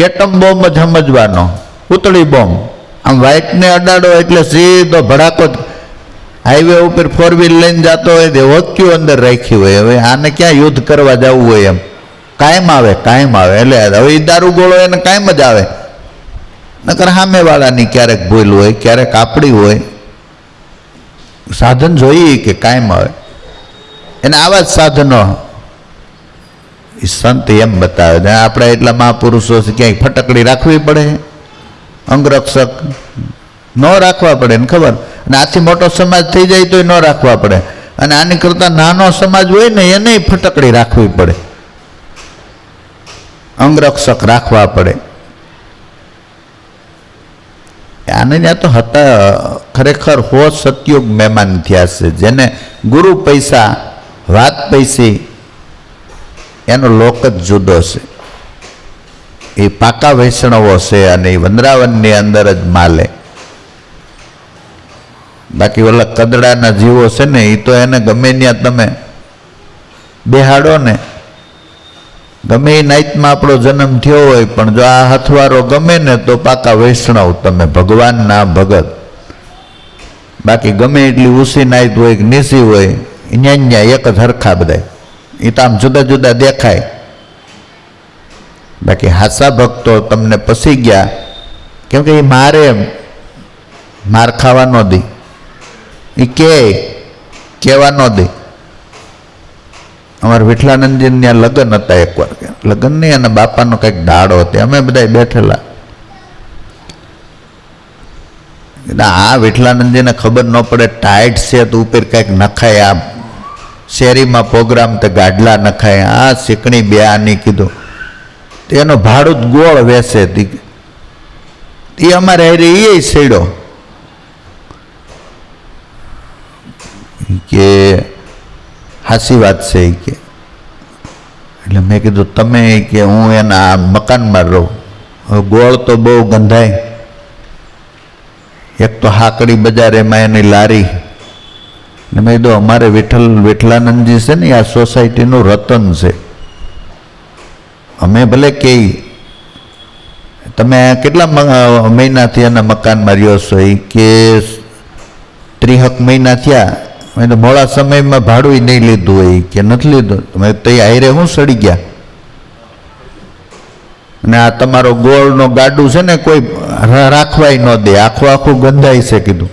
एटम बॉम्ब ज समजवानो, पुतળી बॉम्ब. आम वाइट ने अडाडो एटले सीधो भड़ाको. हाईवे पर 4 व्हील लईने जातो होय ते वक्क्यू अंदर राखी होय. हवे आने क्या युद्ध करवा जवुं होय एम कायम आवे एटले हवे दारू गोळो एने कायम ज आवे. नकर सामेवाळानी क्यारेक भूल होय, क्यारेक आपणी होय. साधन जोईए के कायम आवे. एने आवा ज साधनो संत एम बतावे. आपणे एटला महापुरुषो छे क्यांय फटकड़ी राखवी पड़े, अंगरक्षक न राखवा पड़े ने खबर. અને આથી મોટો સમાજ થઈ જાય તો ન રાખવા પડે, અને આની કરતા નાનો સમાજ હોય ને એને ફટકડી રાખવી પડે, અંગરક્ષક રાખવા પડે. આને ત્યાં તો હતા ખરેખર 100 સતયુગ મહેમાન થયા છે, જેને ગુરુ પૈસા વાત પૈસી એનો લોક જ જુદો છે. એ પાકા વૈષ્ણવો છે અને એ વંદરાવનની અંદર જ માલે. बाकी ओला कदड़ा जीवो से ने तो एने गमे त्या तमे बेहाड़ो ने ગમે એ નાઈતમાં આપણો જન્મ થયો હોય પણ જો આ હથવારો ગમે ને તો પાકા વૈષ્ણવ તમે, ભગવાનના ભગત. બાકી ગમે એટલી ઊંચી નાઈત હોય કે નીચી હોય, ન્યા એક જ હરખા બધા, એ તો આમ જુદા જુદા દેખાય. બાકી હાસા ભક્તો તમને પસી ગયા, કેમ કે એ માર ખાવા ન દે, એ કહેવા ન દે. અમારા વિઠલાનંદજી ત્યાં લગ્ન હતા એકવાર, લગ્ન નહીં અને બાપાનો કંઈક દાડો હતો, અમે બધા બેઠેલા. આ વિઠલાનંદજીને ખબર ન પડે ટાઈટ છે તો ઉપર કંઈક નખાય, આ શેરીમાં પ્રોગ્રામ તો ગાડલા નખાય, આ શીકણી બે આની કીધું. એનો ભાડું જ ગોળ વેસે, એ અમારે હારે એ સેડો કે હાસી વાત છે એ કે. એટલે મેં કીધું તમે કે હું એના મકાનમાં રહું, ગોળ તો બહુ ગંધાય, એક તો હાકડી બજાર એમાં એની લારી. ને મેં કીધું અમારે વિઠલાનંદજી છે ને આ સોસાયટીનું રતન છે, અમે ભલે કે તમે કેટલા મહિનાથી એના મકાનમાં રહ્યો છો, એ કે 30 મહિના થયા. મેં તો મોડા સમયમાં ભાડું નહીં લીધું હોય કે નથી લીધું, તમે તો આયરે હું સડી ગયા. અને આ તમારો ગોળનો ગાડું છે ને કોઈ રાખવાય ન દે, આખું ગંધાય છે કીધું.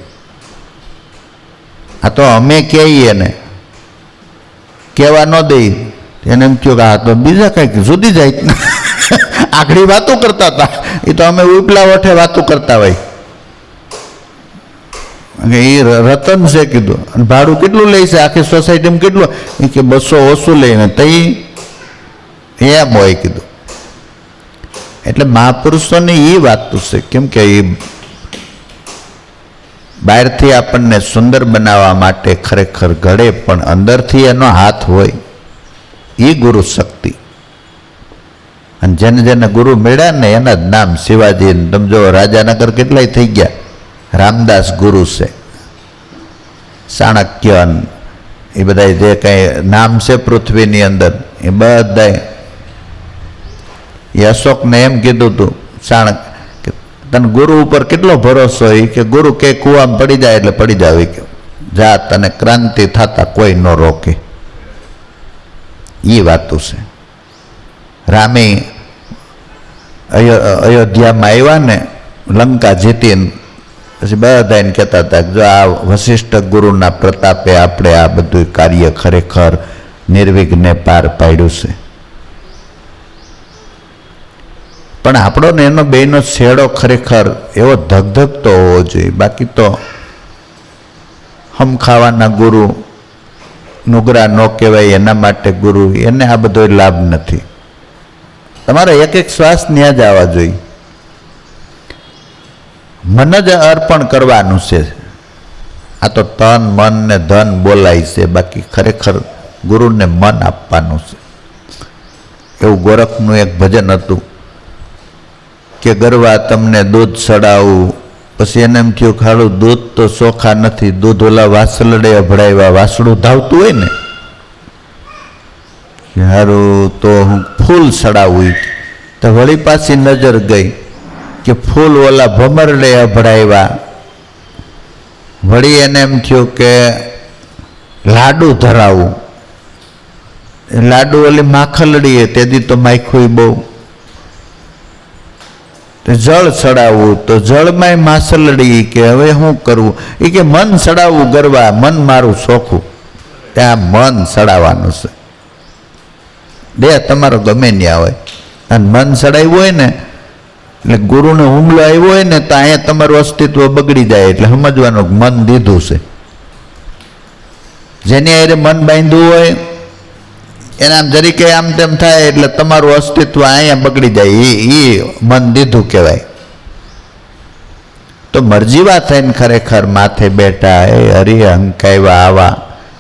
આ તો અમે કહીએ ને, કહેવા ન દઈ. એને એમ થયું કે આ તો બીજા કંઈક જુદી જાય, આખડી વાતો કરતા હતા, એ તો અમે ઉપલા વઠે વાતો કરતા હોય. એ રતન છે કીધું. અને ભાડું કેટલું લે છે આખી સોસાયટીમાં કેટલું? એ કે 200 ઓછું લઈને તઈ એમ હોય કીધું. એટલે મહાપુરુષોની એ વાત છે, કેમ કે એ બહારથી આપણને સુંદર બનાવવા માટે ખરેખર ઘડે, પણ અંદરથી એનો હાથ હોય એ ગુરુ શક્તિ. અને જેને જેને ગુરુ મળ્યા ને એના જ નામ શિવાજી. તમે જો રાજાનગર કેટલાય થઈ ગયા, રામદાસ ગુરુ છે, ચાણક્ય, એ બધા જે કંઈ નામ છે પૃથ્વીની અંદર એ બધા. એ અશોકને એમ કીધું હતું ચાણક્ય, તને ગુરુ ઉપર કેટલો ભરોસો? એ કે ગુરુ કે કૂવામાં પડી જાય એટલે પડી જાવ, કે જા તને ક્રાંતિ થતા કોઈ ન રોકે. એ વાતું છે. રામે અયોધ્યામાં આવ્યા ને લંકા જીતીને, પછી બધા એને કહેતા હતા કે જો આ વશિષ્ઠ ગુરુના પ્રતાપે આપણે આ બધું કાર્ય ખરેખર નિર્વિઘ્ને પાર પાડ્યું છે. પણ આપણો ને એનો બેનો છેડો ખરેખર એવો ધગધગતો હોવો જોઈએ. બાકી તો હમ ખાવાના ગુરુ, નુગરા ન કહેવાય એના માટે ગુરુ, એને આ બધો લાભ નથી. તમારે એક એક શ્વાસ ન્યા જ આવવા જોઈએ. મન જ અર્પણ કરવાનું છે. આ તો તન મન ને ધન બોલાય છે, બાકી ખરેખર ગુરુને મન આપવાનું છે. એવું ગોરખનું એક ભજન હતું કે ગરવા તમને દૂધ ચડાવું. પછી એને એમ થયું ખાડું દૂધ તો ચોખા નથી, દૂધ ઓલા વાસલડે અભડાવ્યા, વાસડું ધાવતું હોય ને, સારું તો હું ફૂલ ચડાવું. તો વળી પાછી નજર ગઈ કે ફૂલ ઓલા ભમરડે અભડાવ્યા. વળી એને એમ થયું કે લાડુ ધરાવું, લાડુ ઓલી માખલડીએ તેથી તો માખું બહુ. જળ ચડાવવું, તો જળમાંય માસલડી. કે હવે શું કરવું? એ કે મન ચડાવવું ગરવા, મન મારું ચોખ્ખું. ત્યાં મન ચડાવવાનું છે. દેહ તમારો ગમે ત્યાં હોય અને મન ચડાવ્યું હોય ને, એટલે ગુરુનો હુમલો આવ્યો હોય ને તો અહીંયા તમારું અસ્તિત્વ બગડી જાય. એટલે સમજવાનું મન દીધું છે. જેની હારે મન બાંધ્યું હોય એના આમ જરીકે આમ તેમ થાય એટલે તમારું અસ્તિત્વ અહીંયા બગડી જાય. એ મન દીધું કહેવાય. તો મરજીવા થઈને ખરેખર માથે બેઠા એ હરિ હંકાવ્યા આવા,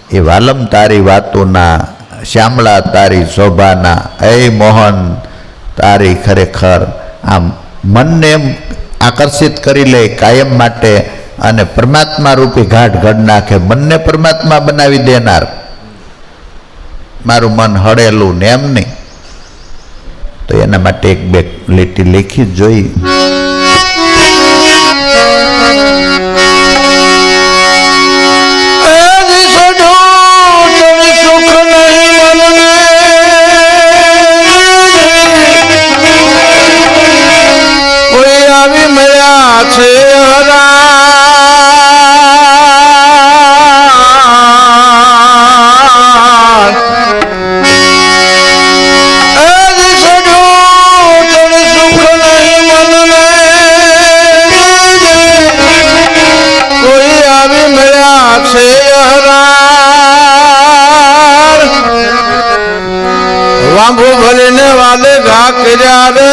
એ વાલમ તારી વાતોના, શ્યામળા તારી શોભાના, એ મોહન તારી ખરેખર આમ મનને એમ આકર્ષિત કરી લે કાયમ માટે, અને પરમાત્મા રૂપી ઘાટ ઘડ નાખે. મનને પરમાત્મા બનાવી દેનાર. મારું મન હળેલું ને એમ નહીં. તો એના માટે એક બે લીટી લખી જોઈ. વાંભો ભરીને વાલે ઘા કર્યા રે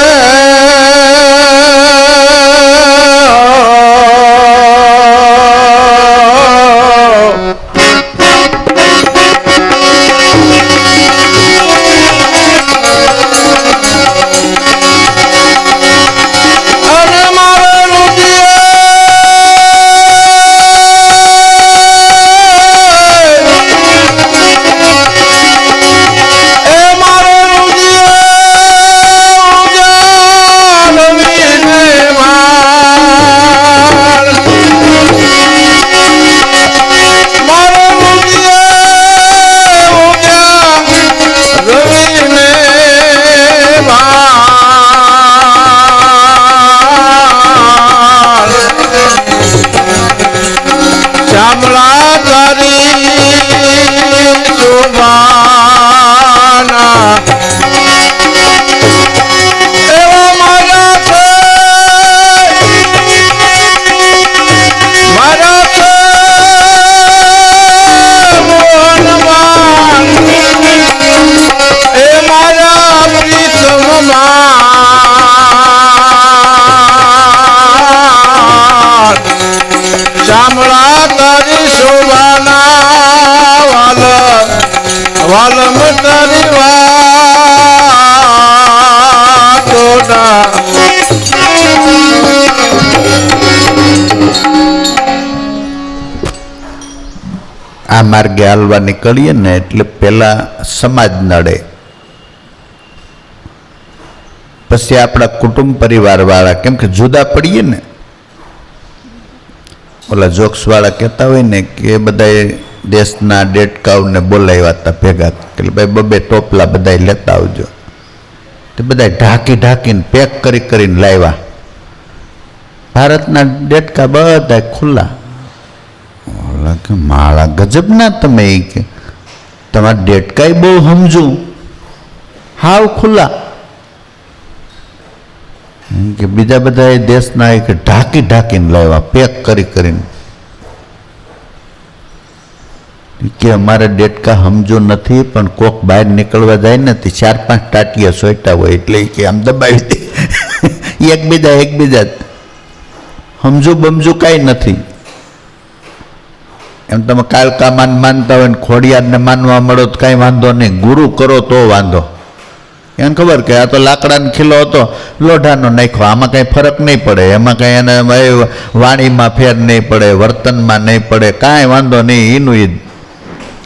શામળા તારી શોભાના વાલમ તારી વાતોડા આ માર્ગે હાલવા નીકળીએ ને એટલે પેલા સમાજ નડે, પછી આપણા કુટુંબ પરિવાર વાળા, કેમ કે જુદા પડીએ ને. ઓલા જોક્સ વાળા કહેતા હોય ને કે બધા દેશના ડેટકાઉને બોલાવ્યા હતા ભેગા, કે ભાઈ બબે ટોપલા બધા લેતા આવજો. તે બધા ઢાંકી ઢાંકીને પેક કરી કરીને લાવ્યા. ભારતના ડેટકા બધા ખુલ્લા. ઓલા કે માળા ગજબના તમે, કે તમારા ડેટકાય બહુ સમજુ, હાવ ખુલ્લા. કે બીજા બધા દેશના એક ઢાંકી ઢાંકીને લાવ્યા, પેક કરી કરીને. કે અમારે ડેટકા સમજો નથી, પણ કોક બહાર નીકળવા જાય ને તે 4-5 ટાટિયા સોટા હોય એટલે કે આમ દબાવી દે એકબીજા સમજુ બમજુ કાંઈ નથી. એમ તમે કાલકામાન માનતા હોય ને ખોડિયારને માનવા મળો તો કાંઈ વાંધો નહીં, ગુરુ કરો તો વાંધો. એને ખબર કે આ તો લાકડાનો ખીલો હતો, લોઢાનો નાખ્યો, આમાં કાંઈ ફરક નહીં પડે, એમાં કાંઈ એને વાણીમાં ફેર નહીં પડે, વર્તનમાં નહીં પડે, કાંઈ વાંધો નહીં. એનું ઈ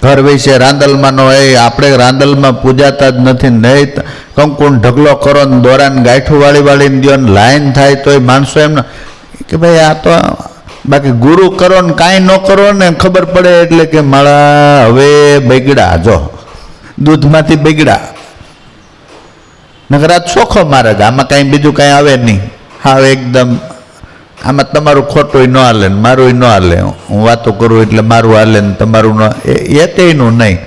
ઘર વિશે રાંદલમાંનો એ આપણે રાંદલમાં પૂજાતા જ નથી. નહીં કંકુન ઢગલો કરો ને દોરાને ગાંઠું વાળીને દો ને લાઈન થાય તો એ માણસો એમને કે ભાઈ આ તો બાકી ગુરુ કરો ને કાંઈ ન કરો ને ખબર પડે એટલે કે માળા હવે બગડા, જો દૂધમાંથી બગડા. નકર આ ચોખ્ખો મારે જ, આમાં કાંઈ બીજું કાંઈ આવે નહીં. હા એકદમ આમાં તમારું ખોટું ન હાલે ને મારું ન હાલે, હું વાતો કરું એટલે મારું હાલે ને તમારું ન, એ તેનું નહીં.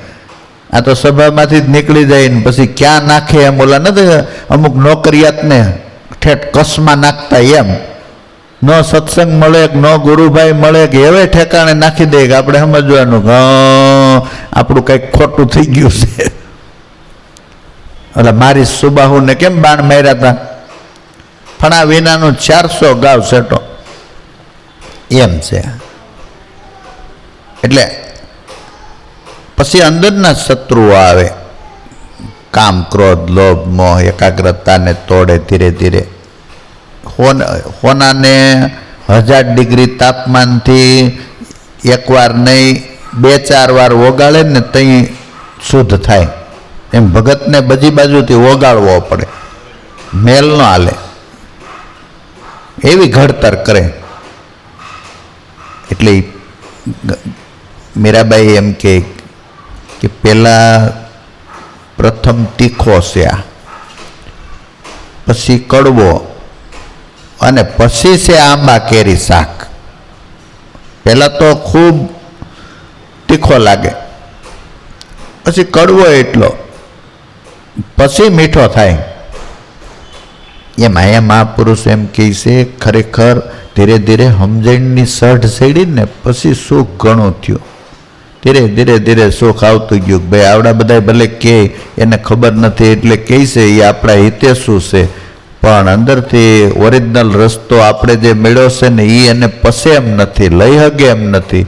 આ તો સભામાંથી જ નીકળી જાય ને પછી ક્યાં નાખે એમ. ઓલા નથી અમુક નોકરિયાતને ઠેઠ કસમાં નાખતા એમ, ન સત્સંગ મળે કે ન ગુરુભાઈ મળે કે એવે ઠેકાણે નાખી દે કે આપણે સમજવાનું કે આપણું કંઈક ખોટું થઈ ગયું છે. એટલે મારી સુબાહુને કેમ બાણ માર્યા હતા, ફણા વિનાનું 400 ગાવ સેટો એમ છે. એટલે પછી અંદરના શત્રુઓ આવે, કામ ક્રોધ લોભ મોહ એકાગ્રતાને તોડે ધીરે ધીરે. હોનાને 1000 ડિગ્રી તાપમાનથી એકવાર નહીં 2-4 વાર ઓગાળે ને તઈ શુદ્ધ થાય. એમ ભગતને બધી બાજુથી ઓગાળવો પડે. મેલ ન હાલે એવી ઘડતર કરે. એટલે મીરાબાઈ એમ કે પહેલાં પ્રથમ તીખો છે આ, પછી કડવો, અને પછી છે આંબા કેરી શાક. પહેલાં તો ખૂબ તીખો લાગે, પછી કડવો એટલો, પછી મીઠો થાય. એમાં એ મહાપુરુષ એમ કહે છે ખરેખર ધીરે ધીરે સમજણની સઢ ચડી ને પછી સુખ ઘણું થયું. ધીરે ધીરે ધીરે સુખ આવતું ગયું. ભાઈ આવડા બધા ભલે કહે એને ખબર નથી એટલે કહે છે એ આપણા હિતે શું છે, પણ અંદરથી ઓરિજિનલ રસ્તો આપણે જે મેળવ્યો છે ને એ એને પસે એમ નથી, લઈ હગે એમ નથી.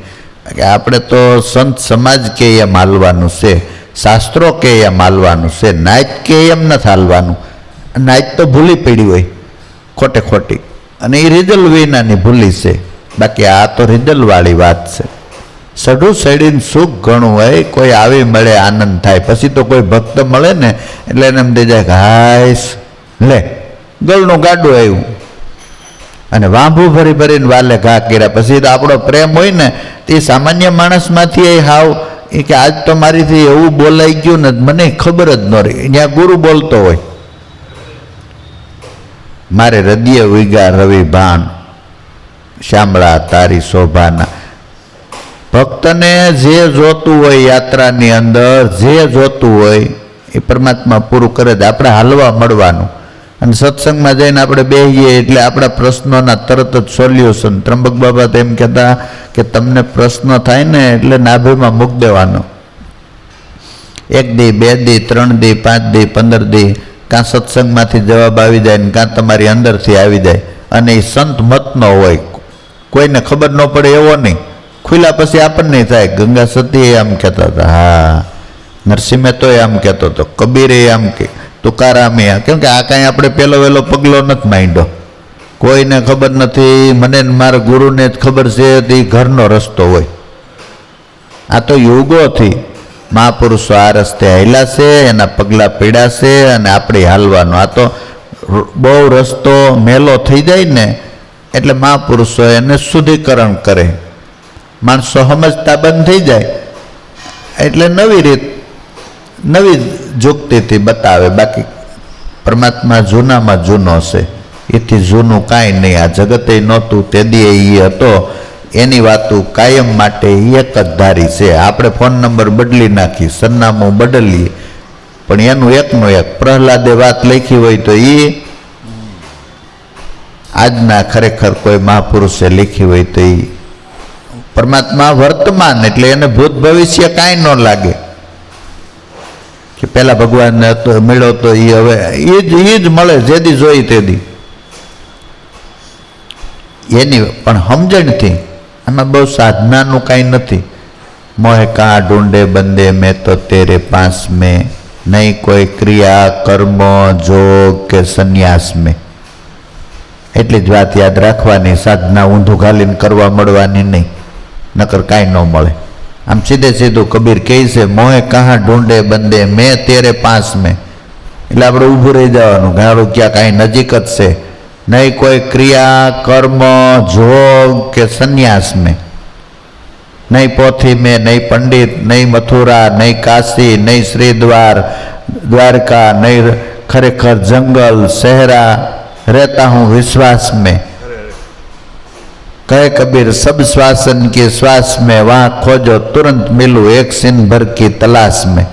કે આપણે તો સંત સમાજ કે એમ હાલવાનું છે, શાસ્ત્રો કે એમ હાલવાનું છે, નાચ કે એમ નથી હાલવાનું. નાચ તો ભૂલી પડી હોય ખોટે ખોટી, અને એ રિઝલ વિનાની ભૂલી છે. બાકી આ તો રિઝલવાળી વાત છે. સઢું સડીને સુખ ઘણું હોય, કોઈ આવી મળે આનંદ થાય. પછી તો કોઈ ભક્ત મળે ને એટલે એને એમ થઈ જાય કે હાઈશ લે ગળનું ગાડું આવ્યું, અને વાંભું ભરી ભરીને વાલે ઘા કર્યા. પછી તો આપણો પ્રેમ હોય ને તે સામાન્ય માણસમાંથી એ હાવ એ કે આજ તો મારીથી એવું બોલાઈ ગયું ને મને ખબર જ ન રહી. ત્યાં ગુરુ બોલતો હોય મારે હૃદય વિગા રવિ ભાન શામળા તારી શોભાના. ભક્તને જે જોતું હોય યાત્રાની અંદર જે જોતું હોય એ પરમાત્મા પૂરું કરે છે. આપણે હાલવા મળવાનું, અને સત્સંગમાં જઈને આપણે બેસીએ એટલે આપણા પ્રશ્નોના તરત જ સોલ્યુશન. ત્રંબક બાબા તો એમ કહેતા કે તમને પ્રશ્ન થાય ને એટલે નાભીમાં મૂકી દેવાનો. 1 દી 2 દી 3 દી 5 દી 15 દી કાં સત્સંગમાંથી જવાબ આવી જાય ને કાં તમારી અંદરથી આવી જાય. અને એ સંત મતનો હોય, કોઈને ખબર ન પડે એવો નહીં. ખુલ્લા પછી આપણને થાય. ગંગા સતી આમ કહેતા હતા, હા નરસિંહ મહેતો આમ કહેતો હતો, કબીરે આમ કે, તુકારામે. કેમ કે આ કાંઈ આપણે પહેલો વહેલો પગલો નથી માંડ્યો, કોઈને ખબર નથી. મને મારા ગુરુને જ ખબર છે તે ઘરનો રસ્તો હોય. આ તો યુગોથી મહાપુરુષો આ રસ્તે હાલ્યા છે, એના પગલાં પીડ્યા છે, અને આપણે હાલવાનું. આ તો બહુ રસ્તો મેલો થઈ જાય ને એટલે મહાપુરુષો એને શુદ્ધિકરણ કરે. માણસો સમજતા બંધ થઈ જાય એટલે નવી રીત નવી જુક્તિથી બતાવે. બાકી પરમાત્મા જૂનામાં જૂનો છે, એથી જૂનું કાંઈ નહીં. આ જગતે નહોતું તે દી એ હતો, એની વાતું કાયમ માટે એક જ ધારી છે. આપણે ફોન નંબર બદલી નાખી, સરનામું બદલીએ, પણ એનું એકનું એક. પ્રહલાદે વાત લખી હોય તો એ આજના ખરેખર કોઈ મહાપુરુષે લખી હોય તો એ પરમાત્મા વર્તમાન, એટલે એને ભૂત ભવિષ્ય કાંઈ ન લાગે કે પહેલાં ભગવાનને મળ્યો તો એ હવે એ જ મળે જેદી જોઈ તેદી. એની પણ સમજણથી. આમાં બહુ સાધનાનું કાંઈ નથી. મોહે કાં ઢૂંઢે બંદે મેં તો તેરે પાસ મેં, નહીં કોઈ ક્રિયા કર્મ જોગ કે સંન્યાસ મેં. એટલી જ વાત યાદ રાખવાની. સાધના ઊંધું ઘાલીને કરવા મળવાની નહીં, નકર કાંઈ ન મળે. આમ સીધે સીધું કબીર કહે છે, મોહે કહા ઢૂંઢે બંદે મેં તેરે પાસ મેં. એટલે આપણે ઊભું રહી જવાનું, ઘાડું ક્યાં કાંઈ નજીક જ છે. નહીં કોઈ ક્રિયા કર્મ જોગ કે સંન્યાસ મેં, નહીં પોથી મેં, નહીં પંડિત, નહીં મથુરા, નહીં કાશી, નહીં શ્રીદ્વાર દ્વારકા, નહીં ખરેખર જંગલ શહેરા, રહેતા હું વિશ્વાસ में. कहे कबीर सब श्वासन के श्वास में, वहाँ खोजो तुरंत मिलूं एक सिन भर की तलाश में.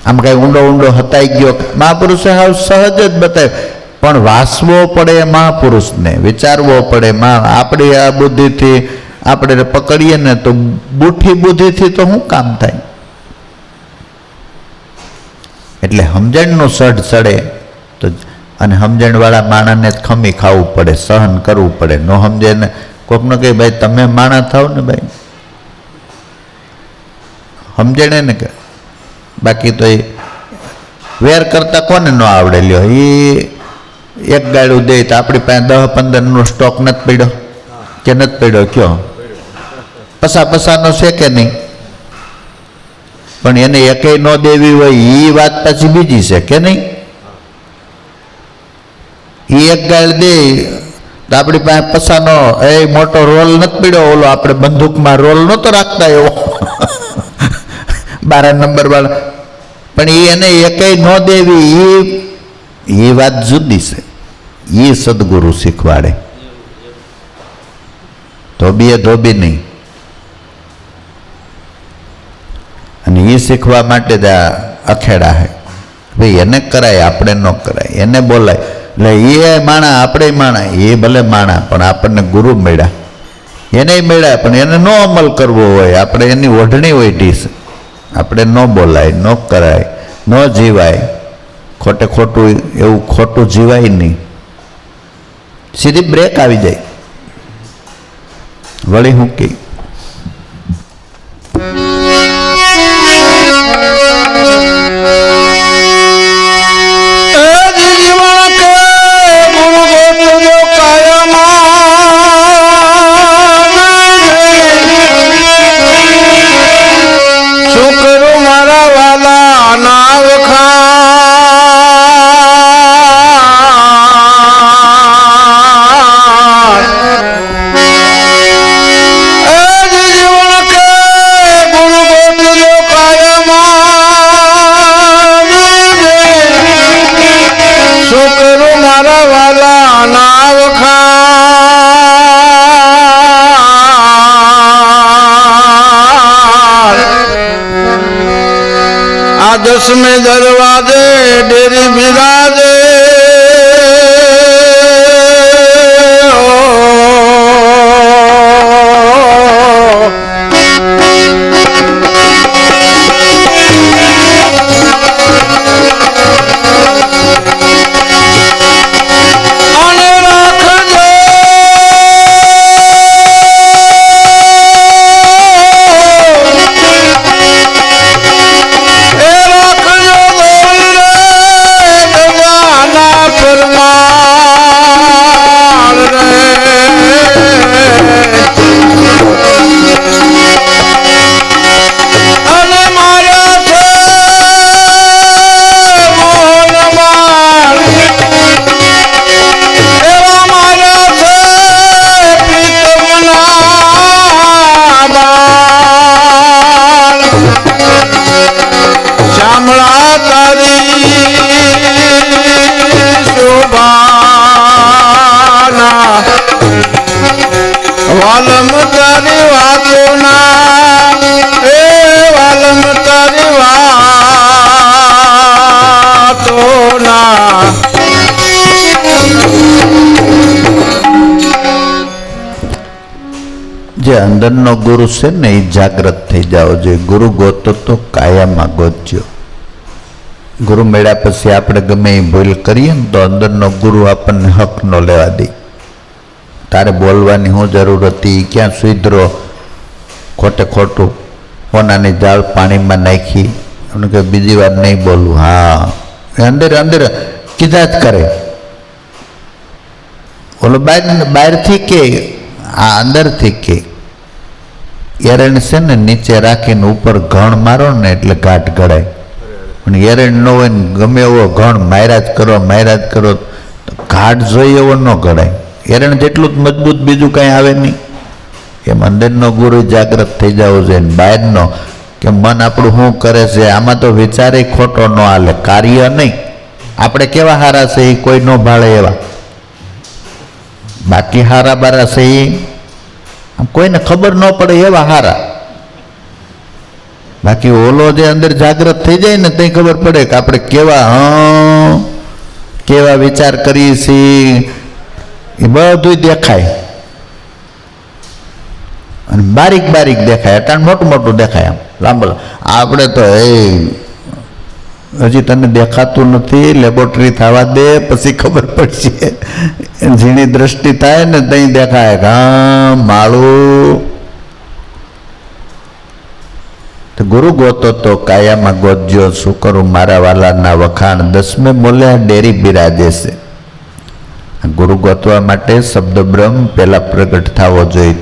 આમ કઈ ઊંડો ઊંડો હતાઈ ગયો મહાપુરુષે હાવ સહજ જ બતાવ્યું. પણ વાસવો પડે મહાપુરુષને, વિચારવો પડે. આપણી આ બુદ્ધિથી આપણે પકડીએ ને તો બુઠી બુદ્ધિથી તો શું કામ થાય. એટલે સમજણનું સઢ ચડે તો, અને સમજણવાળા માણસને જ ખમી ખાવું પડે, સહન કરવું પડે. ન સમજે ને કોકને કહે ભાઈ તમે માણસ થાવ ને ભાઈ, સમજણે ને કે. બાકી તો એ વેર કરતા કોને ન આવડે. લ્યો એ એક ગાડું દે તો આપણી પાસે 10-15નો સ્ટોક નથી પડ્યો કે નથી પડ્યો, કયો પસાનો છે કે નહીં. પણ એને એકેય ન દેવી હોય એ વાત પછી બીજી છે કે નહીં. એ એક ગાળ દે તો આપણી પાસે પસાનો એ મોટો રોલ નથી પીડ્યો, ઓલો આપણે બંદૂકમાં રોલ નહોતો રાખતા એવો 12 નંબર વાળા, પણ એને એકેય ન દેવી એ વાત જુદી છે. એ સદગુરુ શીખવાડે, ધોબીએ ધોબી નહીં. અને એ શીખવા માટે જ આ અખેડા હે ભાઈ, એને કરાય આપણે ન કરાય, એને બોલાય. એટલે એ માણા આપણે માણા, એ ભલે માણા પણ આપણને ગુરુ મળ્યા, એને મળ્યા પણ એને ન અમલ કરવો હોય, આપણે એની ઓઢણી હોય ઢીસ, આપણે ન બોલાય, ન કરાય, ન જીવાય, ખોટે ખોટું એવું ખોટું જીવાય નહીં, સીધી બ્રેક આવી જાય. વળી હું કહી દસમે દરવાજે ડેરી બિરાજે વાલમ તારી વાતોના એ વાલમ તારી વાતોના. જે અંદરનો ગુરુ છે ને એ જાગ્રત થઈ જાવ જોઈએ. ગુરુ ગોતો તો કાયામાં ગોતજો. ગુરુ મળ્યા પછી આપણે ગમે એ ભૂલ કરીએ ને તો અંદરનો ગુરુ આપણને હક ન લેવા દે. તારે બોલવાની શું જરૂર હતી, ક્યાં સુધરો, ખોટે ખોટું કોનાની જાળ પાણીમાં નાખી એમને કે બીજી વાર નહીં બોલવું. હા, અંદર અંદર કીધા જ કરે. ઓલો બહારથી કે આ અંદરથી કે એરણ છે ને નીચે રાખીને ઉપર ઘણ મારો ને એટલે ઘાટ ઘડાય. પણ એરણ ન હોય ને ગમે એવો ઘણ માર્યા જ કરો તો ઘાટ જોઈએ એવો ન ઘડાય. એરણ જેટલું જ મજબૂત બીજું કાંઈ આવે નહીં. એમ અંદરનો ગુરુ જાગ્રત થઈ જવો જોઈએ. બહારનો કે મન આપણું શું કરે છે આમાં તો વિચારે ખોટો ન હાલે, કાર્ય નહીં. આપણે કેવા હારા છે એ કોઈ ન ભાળે એવા, બાકી હારા બારા છે એ કોઈને ખબર ન પડે એવા હારા. બાકી ઓલો જે અંદર જાગ્રત થઈ જાય ને ત્યાં ખબર પડે કે આપણે કેવા વિચાર કરીએ છીએ એ બધું દેખાય. અને બારીક બારીક દેખાય, અટાણ મોટું મોટું દેખાય. આમ લાંબો આપણે તો હજી તને દેખાતું નથી, લેબોરેટરી થવા દે પછી ખબર પડશે. ઝીણી દ્રષ્ટિ થાય ને ત્યાં દેખાય હા માળું. તો ગુરુ ગોતો તો કાયામાં ગોતજો, શું કરું મારા વાલાના વખાણ, દસમે મોલ્યા ડેરી બિરાજે છે. ગુરુ ગોતવા માટે શબ્દ બ્રહ્મ પહેલા પ્રગટ થવો જોઈએ.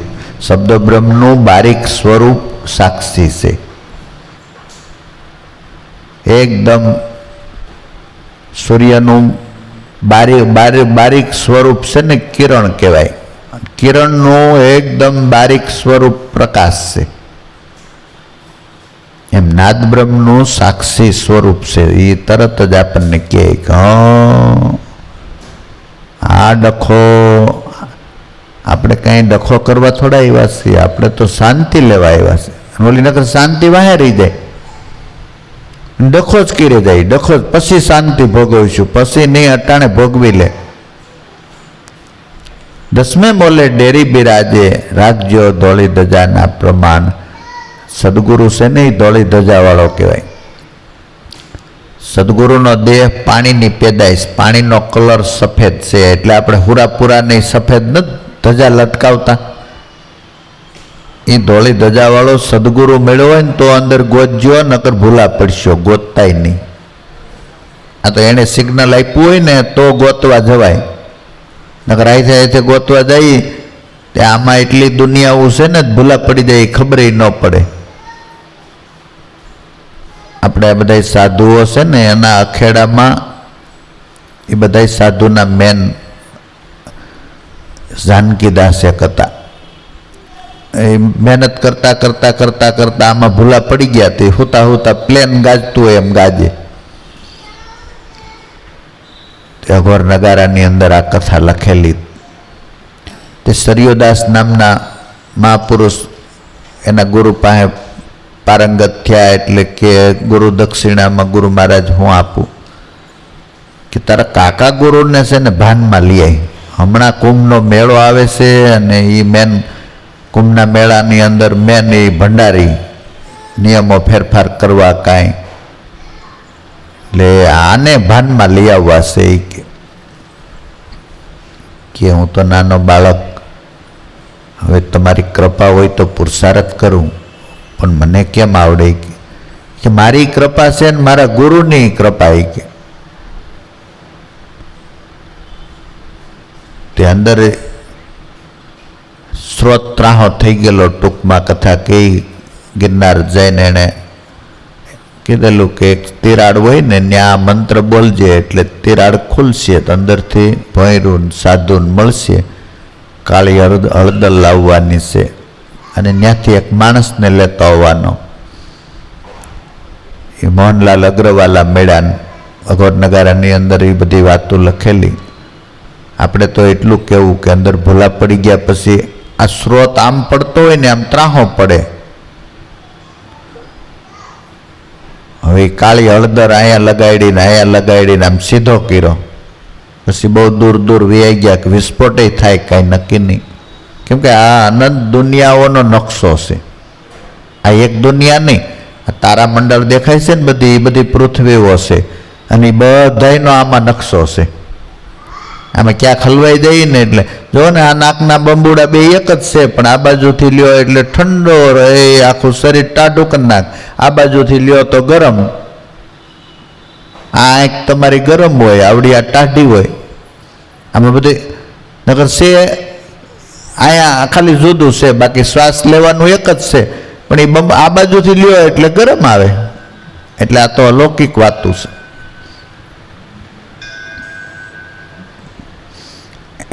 શબ્દ બ્રહ્મનું બારીક સ્વરૂપ સાક્ષી છે. એકદમ સૂર્યનું બારીક સ્વરૂપ છે ને કિરણ કહેવાય. કિરણનું એકદમ બારીક સ્વરૂપ પ્રકાશ છે. એમ નાદ બ્રહ્મનું સાક્ષી સ્વરૂપ છે. એ તરત જ આપણને કહે કે આ ડખો, આપણે કાંઈ ડખો કરવા થોડા આવ્યા છીએ, આપણે તો શાંતિ લેવા આવ્યા છે. ઓલી નકર શાંતિ વાહે રહી જાય, ડખો જ કરી જાય, ડખો જ, પછી શાંતિ ભોગવીશું, પછી નહીં અટાણે ભોગવી લે. દસમે મોલે ડેરી બિરાજે, રાખજો ધોળી ધજાના પ્રમાણ. સદગુરુ છે ને એ ધોળી ધજાવાળો કહેવાય. સદગુરુનો દેહ પાણીની પેદાઈશ, પાણીનો કલર સફેદ છે, એટલે આપણે હુરાપુરાની સફેદ નથી ધજા લટકાવતા. એ ધોળી ધજાવાળો સદગુરુ મેળવ્યો હોય ને તો અંદર ગોતજો, નકર ભૂલા પડશો, ગોતતાય નહીં. આ તો એણે સિગ્નલ આપ્યું હોય ને તો ગોતવા જવાય, નકર આઈથે ગોતવા જઈએ તે આમાં એટલી દુનિયાઓ છે ને ભૂલા પડી જાય, ખબર ન પડે. આપણે આ બધા સાધુઓ છે ને એના અખેડામાં એ બધા સાધુના મેન જાનકીદાસ એક હતા. એ મહેનત કરતા કરતા કરતા કરતા આમાં ભૂલા પડી ગયા. તે હુતા હુતા પ્લેન ગાજતું હોય એમ ગાજે. તે અઘોર નગારાની અંદર આ કથા લખેલી. તે સરયોદાસ નામના મહાપુરુષ એના ગુરુ પાસે પારંગત થયા, એટલે કે ગુરુ દક્ષિણામાં ગુરુ મહારાજ હું આપું કે તારા કાકા ગુરુને છે ને ભાનમાં લઈ આવી. હમણાં કુંભનો મેળો આવે છે અને એ મેન કુંભના મેળાની અંદર મેન એ ભંડારી નિયમો ફેરફાર કરવા કાંઈ, એટલે આને ભાનમાં લઈ આવવા છે. એ કે હું તો નાનો બાળક, હવે તમારી કૃપા હોય તો પુરુષાર્થ કરું, પણ મને કેમ આવડે કે મારી કૃપા છે ને મારા ગુરુની કૃપા. કે તે અંદર સ્રોત ત્રાહો થઈ ગયેલો. ટૂંકમાં કથા કહી, ગિરનાર જઈને એણે કીધેલું કે એક તિરાડ હોય ને ત્યાં મંત્ર બોલજે એટલે તિરાડ ખુલશે, અંદરથી ભોંયરું સાધુન મળશે, કાળી હળદર લાવવાની છે અને ત્યાંથી એક માણસને લેતો આવવાનો. એ મોહનલાલ અગ્રવાલા મેળાન અઘોર નગારાની અંદર એ બધી વાતો લખેલી. આપણે તો એટલું કહેવું કે અંદર ભૂલા પડી ગયા પછી આ સ્રોત આમ પડતો હોય ને આમ ત્રાહો પડે. હવે કાળી હળદર અહીંયા લગાડીને આમ સીધો કર્યો, પછી બહુ દૂર દૂર વ્યાઈ ગયા કે વિસ્ફોટે થાય કાંઈ નક્કી નહીં. કેમ કે આ અનંત દુનિયાઓનો નકશો છે. આ એક દુનિયા નહીં, આ તારામંડળ દેખાય છે ને બધી, એ બધી પૃથ્વીઓ છે અને એ બધાનો આમાં નકશો છે. આમાં ક્યાંક હલવાઈ જાય ને એટલે જો ને આ નાકના બંબુડા બે એક જ છે, પણ આ બાજુથી લ્યો એટલે ઠંડો રહે, આખું શરીર ટાઢું કરી નાખ. આ બાજુથી લ્યો તો ગરમ. આ આંખ તમારી ગરમ હોય, આવડી આ ટાઢી હોય. આમાં બધી નગર છે અહીંયા ખાલી જુદું છે, બાકી શ્વાસ લેવાનું એક જ છે, પણ એ આ બાજુથી લ્યો એટલે ગરમ આવે. એટલે આ તો અલૌકિક વાતું છે.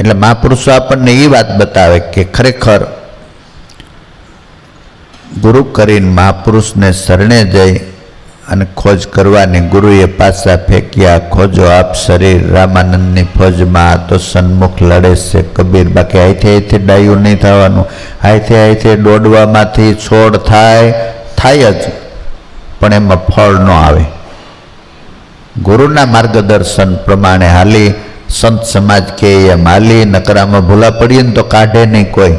એટલે મહાપુરુષો આપણને એ વાત બતાવે કે ખરેખર ગુરુ કરીને મહાપુરુષને શરણે જઈ અને ખોજ કરવાની. ગુરુએ પાછા ફેંક્યા, ખોજો આપ શરીર રામાનંદની ફોજમાં, તો સન્મુખ લડે છે કબીર. બાકી અહીંથી ડાયું નહીં થવાનું. અહીંથી દોડવામાંથી છોડ થાય જ, પણ એમાં ફળ ન આવે. ગુરુના માર્ગદર્શન પ્રમાણે હાલી, સંત સમાજ કે એમ હાલી, નકરામાં ભૂલા પડીએ ને તો કાઢે નહીં કોઈ,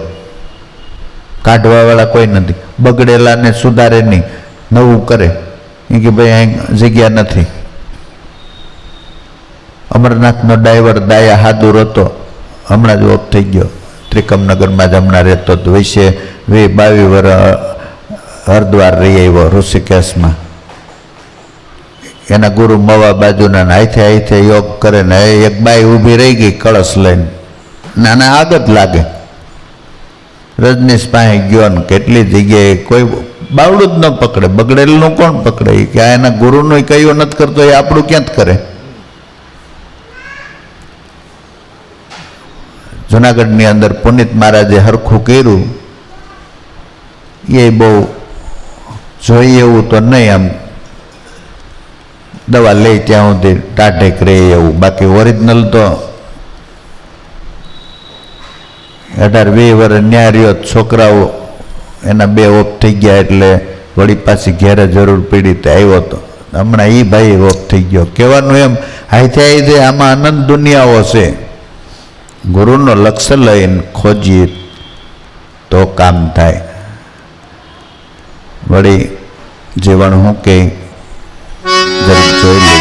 કાઢવાવાળા કોઈ નથી. બગડેલાને સુધારે નહીં, નવું કરે કે ભાઈ અહીં જગ્યા નથી. અમરનાથનો ડ્રાઈવર દાયા હાદુર હતો, હમણાં જ ઓફ થઈ ગયો. ત્રિકમનગરમાં જ હમણાં રહેતો હતો. વૈસે 22 વર્ષ હરદ્વાર રહી આવ્યો ઋષિકેશમાં. એના ગુરુ મવા બાજુના હાથે યોગ કરે ને એક બાઈ ઊભી રહી ગઈ કળશ લઈને, નાના આગત લાગે. રજનીશ પાસે ગયો ને કેટલી જગ્યાએ કોઈ બાવડું જ ન પકડે. બગડેલું કોણ પકડે? કે આ એના ગુરુનું કયું નથી કરતો, એ આપણું ક્યાં જ કરે? જુનાગઢની અંદર પુનિત મહારાજે હરખું કર્યું એ બહુ જોઈએ એવું તો નહીં, આમ દવા લઈ ત્યાં સુધી ટાઢેક રહે એવું. બાકી ઓરિજિનલ તો 18-20 વર્ષ ન્યા રહ્યો, છોકરાઓ એના 2 ઓફ થઈ ગયા એટલે વળી પાછી ઘેરે જરૂર પડી તો આવ્યો હતો. હમણાં એ ભાઈ ઓફ થઈ ગયો. કહેવાનું એમ હાથે આમાં અનંત દુનિયાઓ છે. ગુરુનો લક્ષ્ય લઈને ખોજીએ તો કામ થાય. વળી જીવન હું કે જરીક જોઈ લઈએ.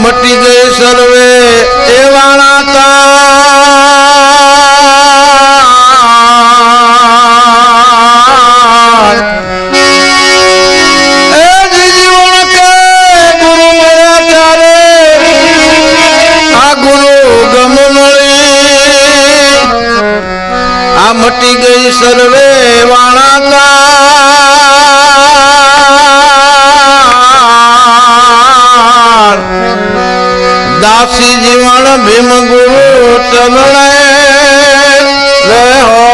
મટી ગઈ સર્વે એવાણા જીવન કે ગુરુ મળ્યા ત્યારે આ ગુરુ ગમ મળી. આ મટી ગઈ સર્વે વાણા દાસી જીવન ભીમ ગુરુ ચરણે રહો.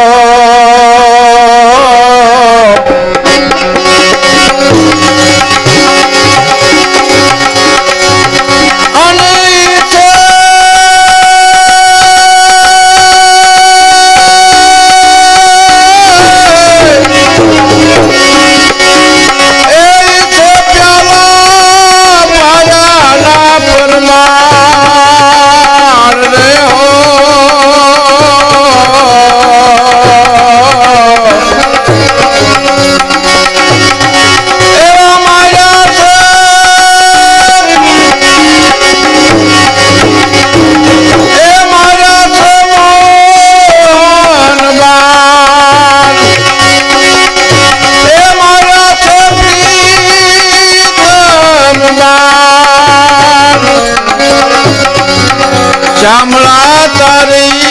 શ્યામળા તારી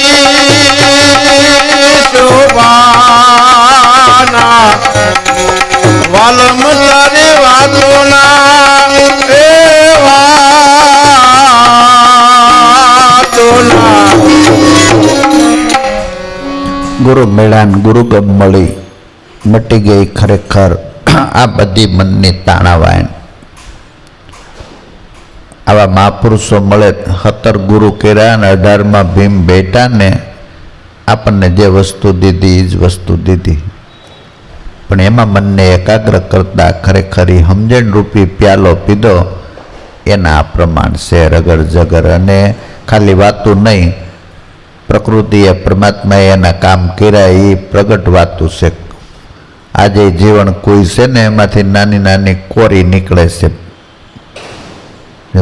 શોભાના વાલમ તારી વાતોના ગુરુ મેળાન ગુરુગમ મળી મટી ગઈ ખરેખર આ બધી મનની તાણાવાયન. આવા મહાપુરુષો મળે 17 ગુરુ કર્યા અને 18માં ભીમ બેટાને આપણને જે વસ્તુ દીધી એ જ વસ્તુ દીધી. પણ એમાં મનને એકાગ્ર કરતા ખરેખર સમજણ રૂપી પ્યાલો પીધો એના આ પ્રમાણ છે રગર જગર. અને ખાલી વાતું નહીં, પ્રકૃતિએ પરમાત્માએ એના કામ કર્યા એ પ્રગટ વાતું છે. આજે જીવન કોઈ છે ને એમાંથી નાની નાની કોરી નીકળે છે.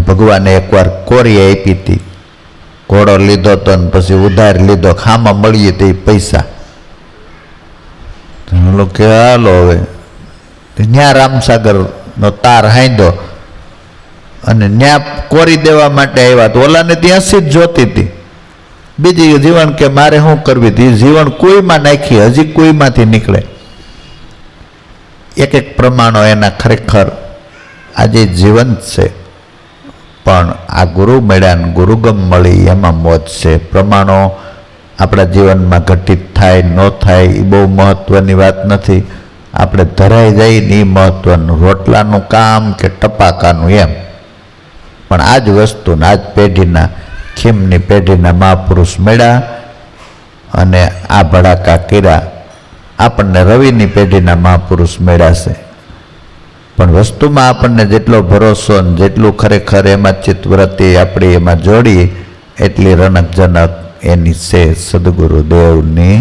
ભગવાને એકવાર કોરી આપી હતી, ઘોડો લીધો તો ને પછી ઉધાર લીધો, ખામાં મળીએ તે પૈસા કે હાલો હવે ન્યા રામસાગરનો તાર હાંધો અને ન્યા કોરી દેવા માટે આવ્યા તો ઓલાને ત્યાં જ જોતી હતી. બીજી જીવન કે મારે શું કરવી હતી, જીવન કોઈમાં નાખી હજી કોઈમાંથી નીકળે. એક એક પ્રમાણો એના ખરેખર આજે જીવંત છે. પણ આ ગુરુ મળ્યા ગુરુગમ મળી એમાં મોજ છે. પ્રમાણો આપણા જીવનમાં ઘટિત થાય ન થાય એ બહુ મહત્ત્વની વાત નથી. આપણે ધરાઈ જાય ને એ મહત્ત્વનું, રોટલાનું કામ કે ટપાકાનું એમ. પણ આ જ વસ્તુને આ જ પેઢીના ખીમની પેઢીના મહાપુરુષ મળ્યા અને આ ભડાકા કર્યા. આપણને રવિની પેઢીના મહાપુરુષ મળ્યા છે. પણ વસ્તુમાં આપણને જેટલો ભરોસો ને જેટલું ખરેખર એમાં ચિત્તવૃત્તિ આપણી એમાં જોડી એટલી રણકજનક એની છે સદગુરુદેવની